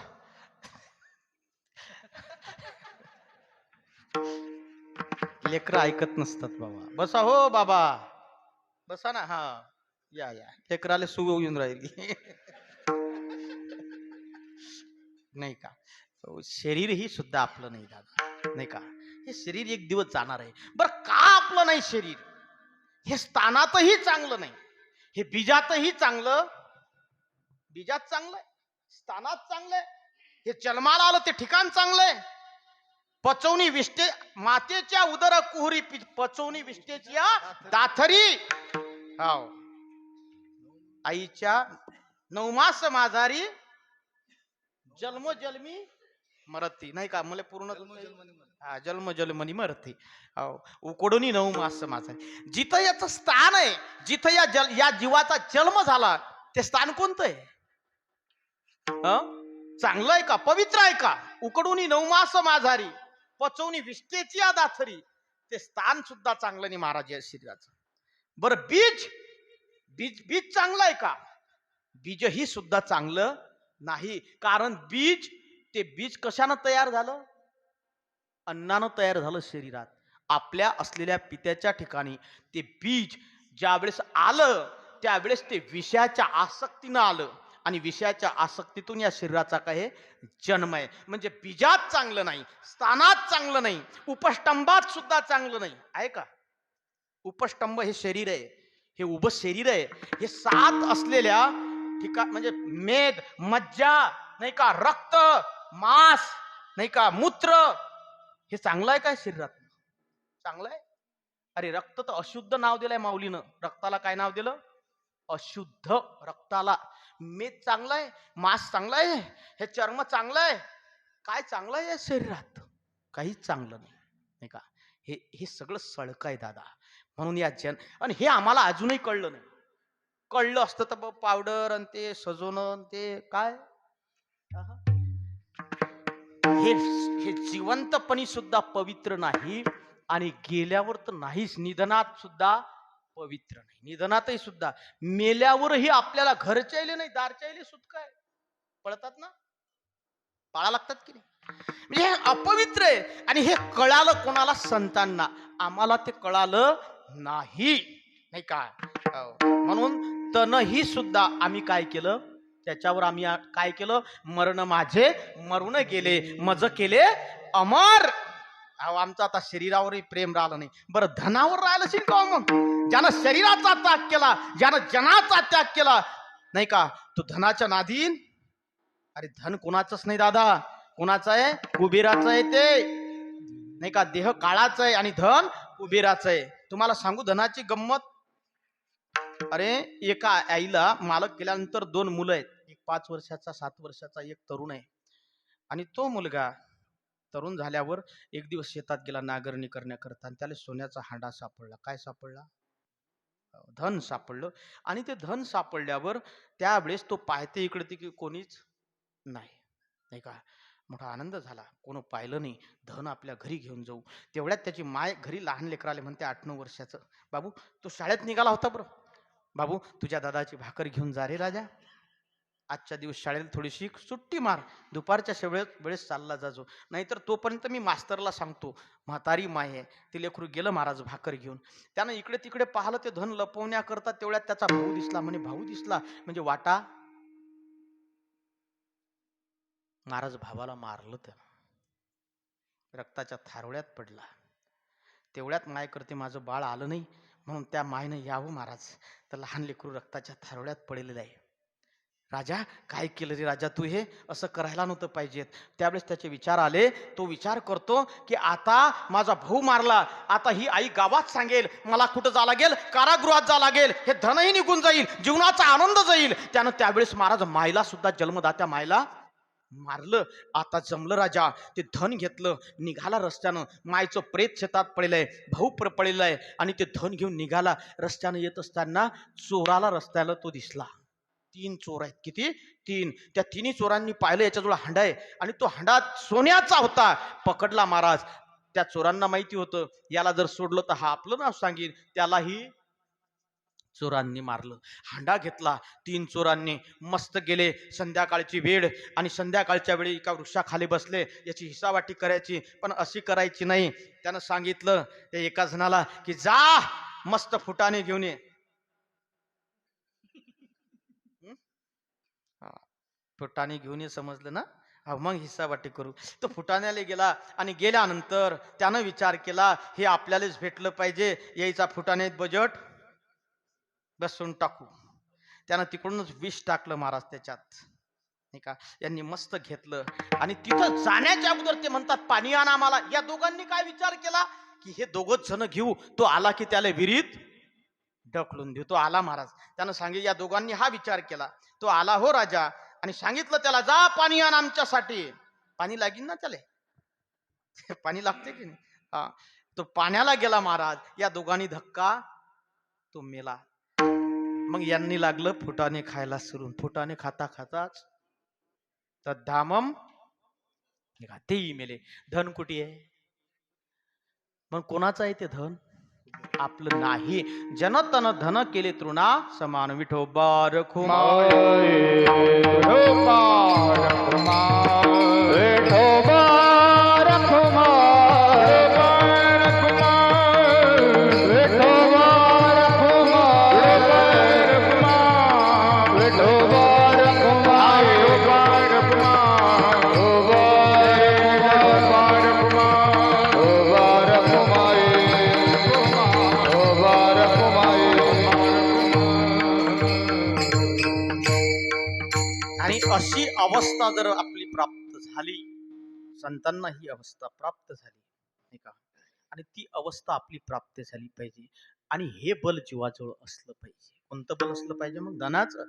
लेकरं ऐकत नसतात बाबा. बसा हो बाबा, बसा ना. हा या या, लेकराला सुग येऊन राहिली. नाही का? शरीर ही सुद्धा आपलं नाही दादा, नाही का? हे शरीर एक दिवस जाणार आहे. बरं का आपलं नाही शरीर? हे स्थानातही चांगलं नाही, हे बीजातही चांगलं, बीजात चांगलंय, स्थानात चांगलंय, हे जन्माला आलं ते ठिकाण चांगलंय. पचवणी विष्टे मातेच्या उदर कुहरी पचवणी विष्टेची दाथरी. हाव, आईच्या 9 मास माझारी जन्मजन्मी मरती. नाही का? मला पूर्ण हा जन्मजन्मनी मरती. उकडून 9 मास माझा. जिथं याचं स्थान आहे, जिथं या जीवाचा जन्म झाला, ते स्थान कोणतं आहे? चांगलं आहे का? पवित्र आहे का? उकडून 9 मास माझारी पचवणी विष्टेची दाथरी. ते स्थान सुद्धा चांगलं नाही महाराज या शरीराचं. बरं बीज, बीज बीज चांगलं आहे का? बीजही सुद्धा चांगलं नाही. कारण बीज, ते बीज कशानं तयार झालं? अन्नानं तयार झालं शरीरात. आपल्या असलेल्या पित्याच्या ठिकाणी ते बीज ज्या वेळेस आलं, त्यावेळेस ते विषयाच्या आसक्तीनं आलं, आणि विषयाच्या आसक्तीतून या शरीराचा काय जन्म आहे. म्हणजे बीजात चांगलं नाही, स्थानात चांगलं नाही, उपष्टंभात सुद्धा चांगलं नाही. आहे का? उपष्टंभ हे शरीर आहे, हे उभं शरीर आहे. हे 7 असलेल्या ठिकाण म्हणजे मेद, मज्जा, नाही का, रक्त, मांस, नाही का, मूत्र, हे चांगलं आहे काय शरीरात? चांगलं आहे? अरे रक्त तर अशुद्ध नाव दिलंय माऊलीनं. रक्ताला काय नाव दिलं? अशुद्ध रक्ताला. मेद चांगलं आहे, मांस चांगलं आहे, हे चर्म चांगलं आहे. काय चांगलं आहे या शरीरात? काहीच चांगलं नाही, नाही का? हे सगळं सळक आहे दादा. म्हणून या आणि हे आम्हाला अजूनही कळलं नाही. कळलं असतं तर पावडर आणि ते सजवणं ते काय, हे जिवंतपणी सुद्धा पवित्र नाही, आणि गेल्यावर तर नाहीच. निधनात सुद्धा पवित्र नाही. निधनातही सुद्धा, मेल्यावरही आपल्याला घरच्याले नाही, दारच्याले सुद्धा काय पळतात ना, पाळा लागतात की नाही. म्हणजे हे अपवित्र आहे. आणि हे कळालं कोणाला? संतांना. आम्हाला ते कळालं नाही, नाही का? म्हणून तनही सुद्धा आम्ही काय केलं? त्याच्यावर आम्ही काय केलं? मरण माझे मरून गेले, मज केले अमर. आमचं आता शरीरावरही प्रेम राहिलं नाही. बरं धनावर राहिलं असेल का मग? ज्यानं शरीराचा त्याग केला, ज्यानं जनाचा त्याग केला, नाही का, तू धनाच्या नादीन. अरे धन कोणाचंच नाही दादा, कोणाचं आहे? कुबेराचं आहे ते, नाही का. देह काळाचं आहे आणि धन कुबेराचं आहे. तुम्हाला सांगू धनाची गंमत. अरे एका आईला मालक केल्यानंतर 2 मुलं आहेत, एक 5 वर्षाचा, 7 वर्षाचा, एक तरुण आहे. आणि तो मुलगा तरुण झाल्यावर एक दिवस शेतात गेला नांगरणी करण्याकरता, आणि त्याला सोन्याचा हांडा सापडला. काय सापडला? धन सापडलं. आणि ते धन सापडल्यावर त्यावेळेस तो पाहते इकडे तिकडे कोणीच नाही, नाही का. मोठा आनंद झाला, कोण पाहिलं नाही, धन आपल्या घरी घेऊन जाऊ. तेवढ्यात त्याची माय घरी लहान लेकराले म्हणते 8-9 वर्षाचं, बाबू तो शाळेत निघाला होता बरं, बाबू तुझ्या दादाची भाकर घेऊन जा रे राजा, आजच्या दिवस शाळेला थोडीशी सुट्टी मार, दुपारच्या वेळेस चालला जाजो, नाहीतर तोपर्यंत मी मास्तरला सांगतो. म्हातारी माय आहे, ते लेकरू गेलं महाराज भाकर घेऊन. त्यानं इकडे तिकडे पाहिलं, ते धन लपवण्याकरता. तेवढ्यात त्याचा भाऊ दिसला. म्हणे भाऊ दिसला म्हणजे वाटा. महाराज भावाला मारलं, त्यानं रक्ताच्या थारोळ्यात पडला. तेवढ्यात माय करते, माझं बाळ आलं नाही म्हणून त्या मायनं यावं महाराज, तर लहान लेकरू रक्ताच्या थारोळ्यात पडलेलं आहे. राजा काय केलं रे राजा तू, हे असं करायला नव्हतं पाहिजेत. त्यावेळेस त्याचे विचार आले. तो विचार करतो की आता माझा भाऊ मारला, आता ही आई गावात सांगेल, मला कुठं जा लागेल, कारागृहात जा लागेल, हे धनही निघून जाईल, जीवनाचा आनंद जाईल. त्यानं त्यावेळेस महाराज मायला सुद्धा, जन्मदात्या मायला मारलं. आता जमलं राजा, ते धन घेतलं, निघाला रस्त्यानं. मायचं प्रेत शेतात पडलंय, भाऊ पडलेला आहे, आणि ते धन घेऊन निघाला. रस्त्यानं येत असताना चोराला रस्त्याला तो दिसला. 3 चोर आहेत. किती? 3. त्या 3 चोरांनी पाहिलं याच्याजवळ हांडा आहे, आणि तो हांडा सोन्याचा होता. पकडला महाराज. त्या चोरांना माहिती होतं, याला जर सोडलं तर हा आपलं नाव सांगेल, त्यालाही चोरांनी मारलं. हांडा घेतला. 3 चोरांनी मस्त गेले. संध्याकाळची वेळ, आणि संध्याकाळच्या वेळी एका वृक्षाखाली बसले. याची हिसावाटी करायची, पण अशी करायची नाही. त्यानं सांगितलं त्या एका जणाला की जा मस्त फुटाणे घेऊन ये. फुटाणे घेऊन ये, समजलं ना. मग हिस्सावाटी करू. तो फुटाण्याला गेला, आणि गेल्यानंतर त्यानं विचार केला, हे आपल्यालाच भेटलं पाहिजे, यायचा फुटाण्यात बजेट बसून टाकू. त्यानं तिकडूनच विष टाकलं महाराज त्याच्यात, नाही का. यांनी मस्त घेतलं, आणि तिथं जाण्याच्या अगोदर ते म्हणतात, पाणी आणा आम्हाला. या दोघांनी काय विचार केला की हे दोघच जण घेऊ, तो आला की त्याला विहिरीत ढकलून देऊ. तो आला महाराज. त्यानं सांगितलं, या दोघांनी हा विचार केला. तो आला हो राजा, आणि सांगितलं त्याला, जा पाणी आण आमच्यासाठी. पाणी लागीन ना त्याला, पाणी लागते की नाही. हा, तो पाण्याला गेला महाराज. या दोघांनी धक्का, तो मेला. मग यांनी लागलं फुटाणे खायला सुरू. फुटाणे खाता खाताच तद्धामम तेही मेले. धन कुठे आहे? मग कोणाचं आहे ते धन? आपलं नाही. जनतन धन केले तृणा समान. विठोबा रखुमा. विठोबा रखुमा, विठोबा रखुमा, विठोबा रखुमा, विठोबा रखुमा, आणि अशी अवस्था जर आपली प्राप्त झाली, संतांना ही अवस्था प्राप्त झाली, नाही का, आणि ती अवस्था आपली प्राप्त झाली पाहिजे. आणि हे बल जीवाजवळ असलं पाहिजे. कोणतं बल असलं पाहिजे? मग धनाचं,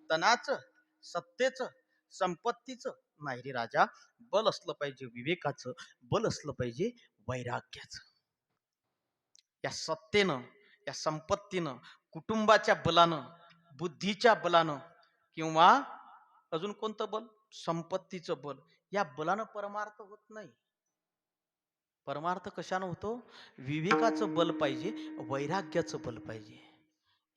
तनाचं, सत्तेचं, संपत्तीचं नाही रे राजा. बल असलं पाहिजे विवेकाचं, बल असलं पाहिजे वैराग्याचं. या सत्तेनं, या संपत्तीनं, कुटुंबाच्या बलानं, बुद्धीच्या बलानं, किंवा अजून कोणतं बल? संपत्तीचं बल. या बलानं परमार्थ होत नाही. परमार्थ कशानं होतो? विवेकाचं बल पाहिजे, वैराग्याचं बल पाहिजे.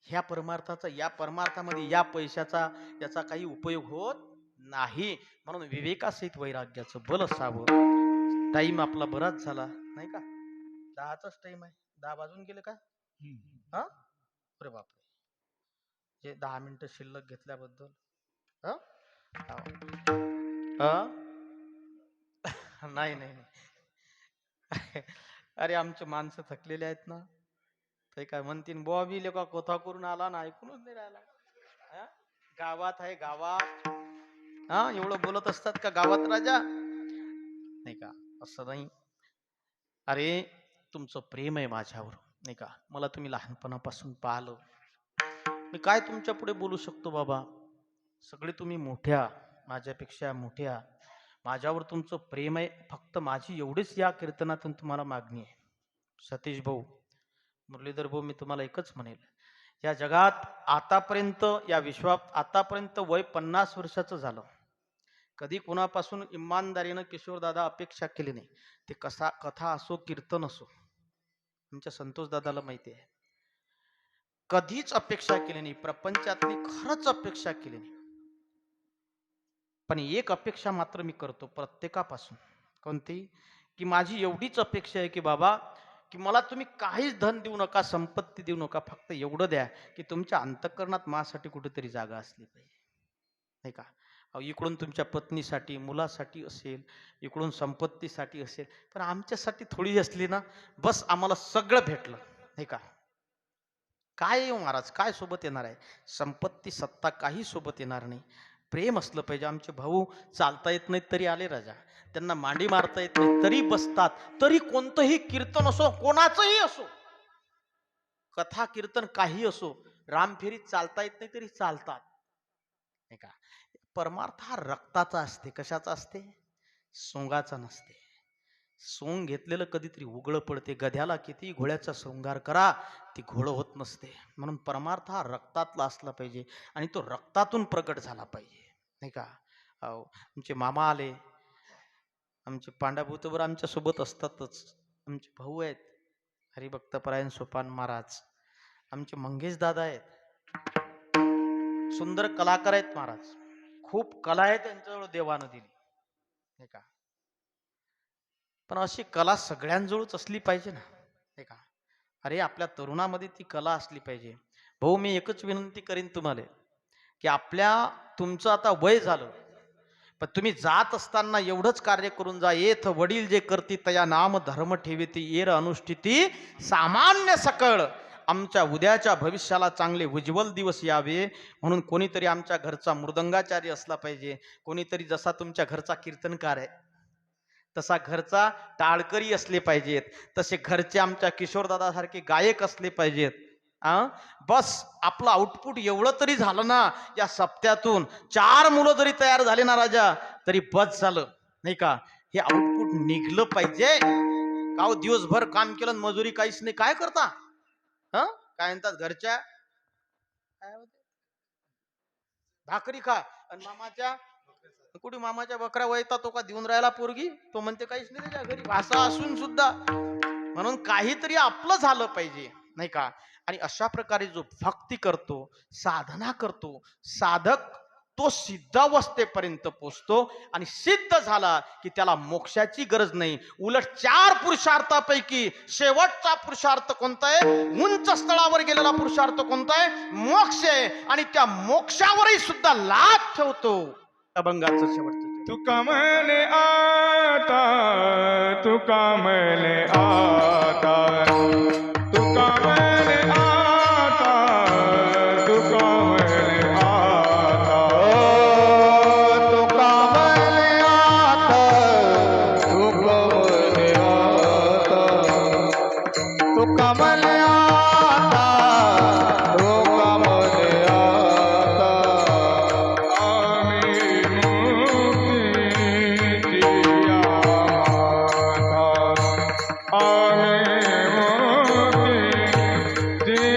ह्या परमार्थाचा, या परमार्थामध्ये या पैशाचा याचा काही उपयोग होत नाही. म्हणून विवेकासहित वैराग्याचं बल असावं. टाइम आपला बराच झाला, नाही का. 10चाच टाइम आहे. 10 वाजून गेले का? हा, अरे बापरे. हे 10 मिनिटं शिल्लक घेतल्याबद्दल हा. नाही नाही नाही. अरे आमचे माणसं थकलेले आहेत ना, ते काय म्हणतील, बुवा बी लेका कोथा करून आला ना, ऐकूनच नाही राहिला. गावात आहे गावात. हा एवढं बोलत असतात का गावात राजा? नाही का? असं नाही. अरे तुमचं प्रेम आहे माझ्यावर, नाही का? मला तुम्ही लहानपणापासून पाहिलं. मी काय तुमच्या पुढे बोलू शकतो बाबा? सगळे तुम्ही मोठ्या, माझ्यापेक्षा मोठ्या. माझ्यावर तुमचं प्रेम आहे. फक्त माझी एवढीच या कीर्तनातून तुम्हाला मागणी आहे. सतीश भाऊ, मुरलीधर भाऊ, मी तुम्हाला एकच म्हणेल, या जगात आतापर्यंत, या विश्वात आतापर्यंत वय 50 वर्षाचं झालं, कधी कोणापासून इमानदारीनं किशोरदादा अपेक्षा केली नाही. ते कथा असो, कीर्तन असो. आमच्या संतोष दादाला माहिती आहे, कधीच अपेक्षा केली नाही, प्रपंचातली खरंच अपेक्षा केली नाही. पण एक अपेक्षा मात्र मी करतो प्रत्येकापासून. कोणती? की माझी एवढीच अपेक्षा आहे की बाबा, की मला तुम्ही काहीच धन देऊ नका, संपत्ती देऊ नका, फक्त एवढं द्या की तुमच्या अंतःकरणात माझ्यासाठी कुठेतरी जागा असली पाहिजे, नाही का? इकडून तुमच्या पत्नीसाठी, मुलासाठी असेल, इकडून संपत्तीसाठी असेल, पण आमच्यासाठी थोडी असली ना, बस आम्हाला सगळं भेटलं, नाही का? काय येऊ महाराज, काय सोबत येणार आहे? संपत्ती, सत्ता काही सोबत येणार नाही. प्रेम असलं पाहिजे. आमचे भाऊ चालता येत नाहीत तरी आले राजा, त्यांना मांडी मारता येत नाही तरी बसतात. तरी कोणतंही कीर्तन असो, कोणाचंही असो, कथा कीर्तन काही असो, रामफेरीत चालता येत नाही तरी चालतात, नाही का? परमार्थ हा रक्ताचा असते. कशाचा असते? सोंगाचा नसते. सोंग घेतलेलं कधीतरी उघड पडते. गध्याला किती घोड्याचा शृंगार करा, ती घोड होत नसते. म्हणून परमार्थ हा रक्तातला असला पाहिजे आणि तो रक्तातून प्रकट झाला पाहिजे, नाही का? अहो, आमचे मामा आले, आमचे पांडाभूतवर आमच्या सोबत असतातच. आमचे भाऊ आहेत, हरिभक्तपरायण सोपान महाराज. आमचे मंगेश दादा आहेत, सुंदर कलाकार आहेत महाराज. खूप कला आहे त्यांच्याजवळ, देवानं दिली, नाही का? पण अशी कला सगळ्यांजवळच असली पाहिजे ना, नाही का? अरे आपल्या तरुणामध्ये ती कला असली पाहिजे. भाऊ, मी एकच विनंती करीन तुम्हाला, की तुमचं आता वय झालं, पण तुम्ही जात असताना एवढंच कार्य करून जा. येथ वडील जे करती तया नाम धर्म ठेविती, येर अनुष्ठिती सामान्य सकळ. आमच्या उद्याच्या भविष्याला चांगले उज्ज्वल दिवस यावे म्हणून कोणीतरी आमच्या घरचा मृदंगाचारी असला पाहिजे. कोणीतरी जसा तुमच्या घरचा कीर्तनकार आहे तसा घरचा टाळकरी असले पाहिजेत. तसे घरचे आमच्या किशोरदादासारखे गायक असले पाहिजेत. बस आपलं आउटपुट एवढं तरी झालं ना, या सप्त्यातून 4 मुलं जरी तयार झाले ना राजा, तरी बस झालं, नाही का? हे आउटपुट निघलं पाहिजे. का दिवसभर काम केलं, मजुरी काहीच नाही, काय करता? काय म्हणतात घरच्या, काय भाकरी खा, आणि मामाच्या कुठे मामाच्या बकरा वयता तो का देऊन राहिला पोरगी, तो म्हणते काहीच नाही त्याच्या घरी, असं असून सुद्धा. म्हणून काहीतरी आपलं झालं पाहिजे, नाही का? आणि अशा प्रकारे जो भक्ती करतो, साधना करतो, साधक तो सिद्धावस्थेपर्यंत पोचतो. आणि सिद्ध झाला की त्याला मोक्षाची गरज नाही. उलट 4 पुरुषार्थापैकी शेवटचा पुरुषार्थ कोणता आहे? उंच स्थळावर गेलेला पुरुषार्थ कोणता आहे? मोक्ष आहे. आणि त्या मोक्षावरही सुद्धा लाभ ठेवतो. अभंगाचं शेवटचं, तुका म्हणे आता, तुका म्हणे आता, तुका म्हणे आता, तुका म्हणे आता, तुका म्हणे आता, तुका म्हणे आता, तुका म्हणे आता, तुका म्हणे आता. आम्ही मुक्तीची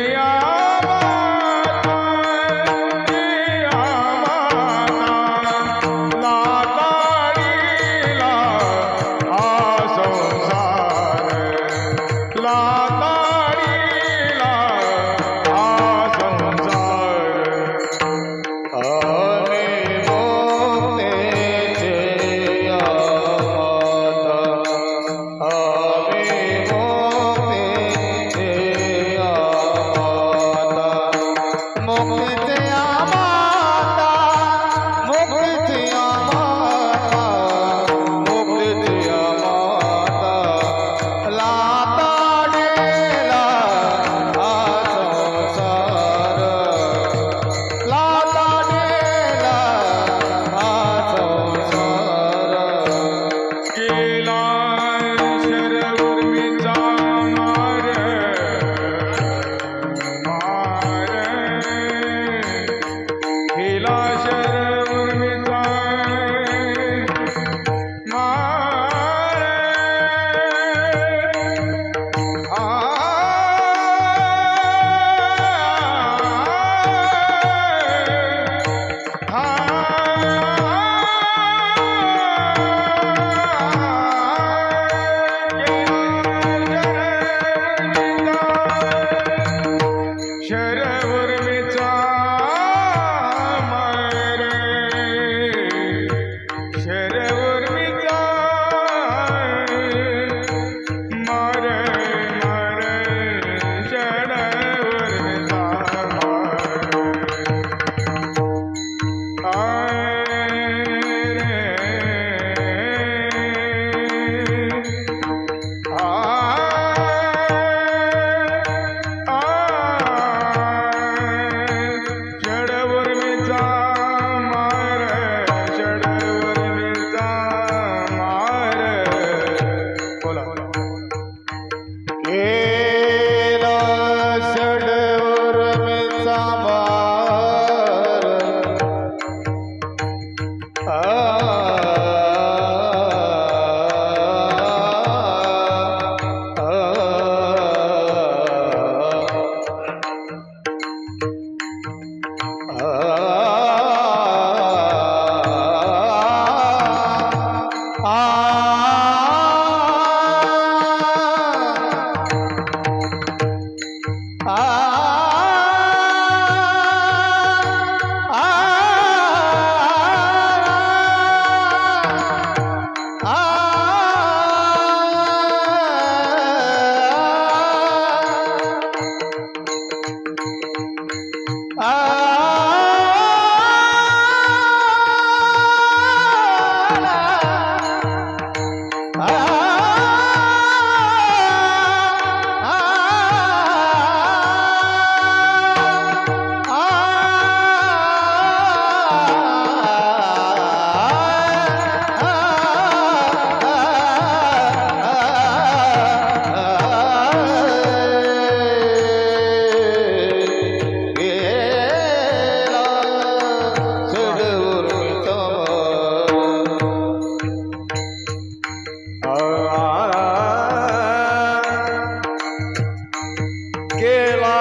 गेला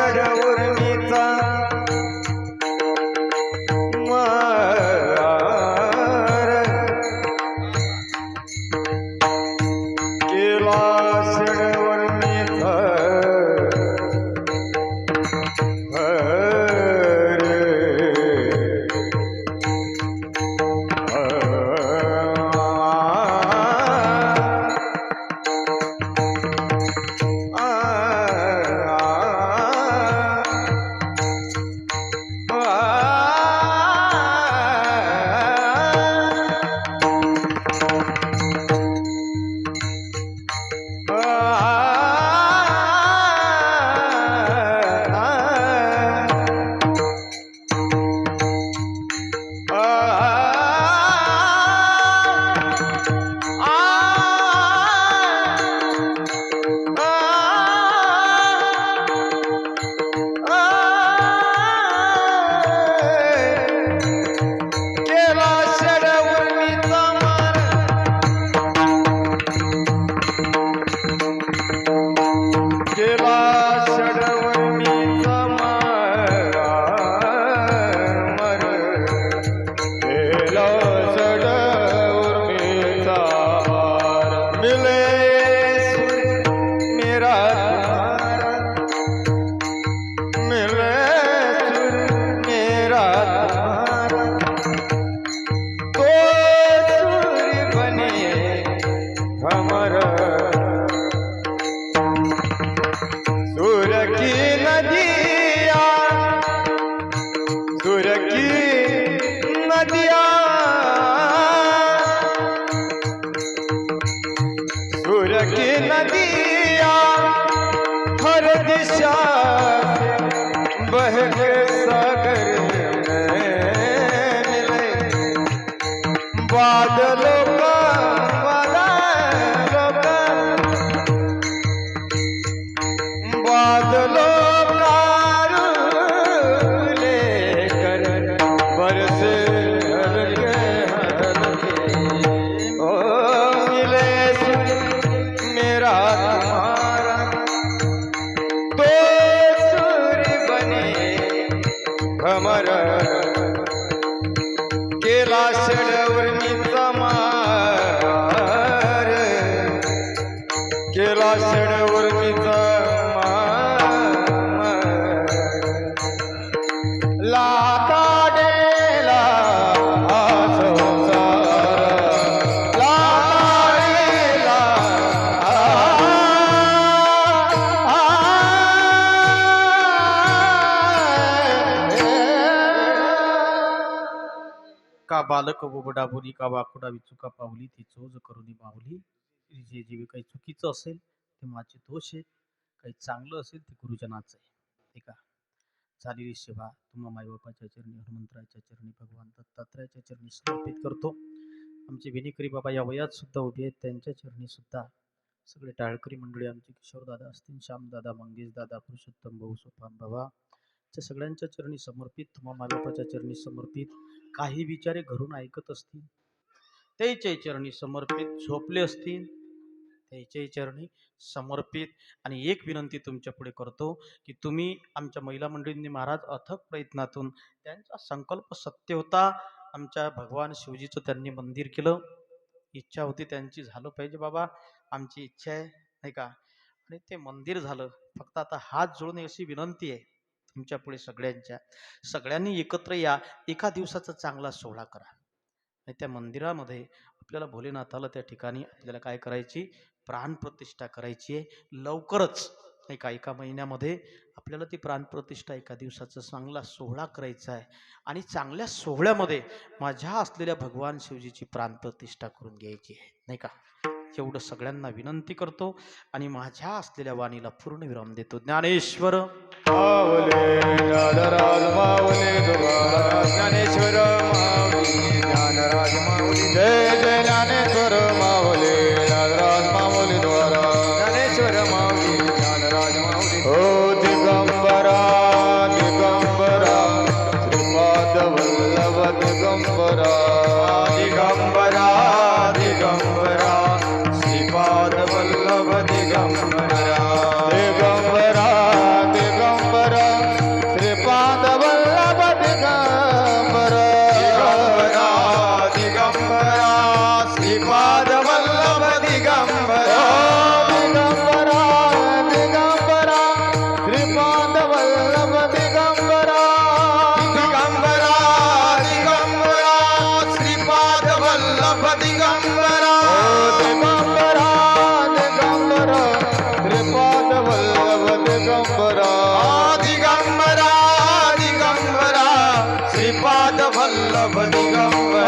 षडवर्णीचा मार, गेला षडवर्णीचा सूर्य की नदिया हर दिशा से बह के सागर में मिले, बादलों का बादलों का रूप लेकर बरसे हल्के हल्के, ओ मिले मेरा तुम्हारा तो सूर्य बने भमर, केला षडवर्णीचा मार, केला षडवर्णीचा का बालक बोबडा बोली, का वाकुडा विचुका पावली, ती चोज करुनी माऊली. जे जे काही चुकीचं असेल ते माझे दोष आहे, काही चांगलं असेल ते गुरुजनाचं आहे. ठीक आहे. झालेली सेवा तुम्हा माईबापाच्या चरणी, हनुमंतराच्या चरणी, भगवान दत्तात्रयाच्या चरणी समर्पित करतो. आमचे विनिकरी बाबा या वयात सुद्धा उभे आहेत, त्यांच्या चरणी सुद्धा सगळे टाळकरी मंडळी, आमचे किशोरदादा असतील, श्यामदादा, मंगेशदादा, पुरुषोत्तम भाऊ, सोपान बाबा, त्या सगळ्यांच्या चरणी समर्पित, तुम्हा माईबापाच्या चरणी समर्पित. काही बिचारे घरून ऐकत असतील, त्याच्याही चरणी समर्पित झोपले असतील, त्याच्याही चरणी समर्पित. आणि एक विनंती तुमच्या पुढे करतो की तुम्ही आमच्या महिला मंडळींनी महाराज अथक प्रयत्नातून त्यांचा संकल्प सत्य होता, आमच्या भगवान शिवजीचं त्यांनी मंदिर केलं, इच्छा होती त्यांची, झालं पाहिजे बाबा, आमची इच्छा आहे नाही का, आणि ते मंदिर झालं. फक्त आता हात जोडून अशी विनंती आहे तुमच्या पुढे सगळ्यांच्या, सगळ्यांनी एकत्र या, एका दिवसाचा चांगला सोहळा करा. आणि त्या मंदिरामध्ये आपल्याला भोलेनाथाला त्या ठिकाणी आपल्याला काय करायची, प्राणप्रतिष्ठा करायची आहे लवकरच नाही का, एका महिन्यामध्ये आपल्याला ती प्राणप्रतिष्ठा एका दिवसाचा चांगला सोहळा करायचा आहे. आणि चांगल्या सोहळ्यामध्ये माझ्या असलेल्या भगवान शिवजीची प्राणप्रतिष्ठा करून घ्यायची आहे नाही का. एवढं सगळ्यांना विनंती करतो आणि माझ्या असलेल्या वाणीला पूर्ण विराम देतो. ज्ञानेश्वर माऊली नादराज माऊली तुकाराम ज्ञानेश्वर माऊली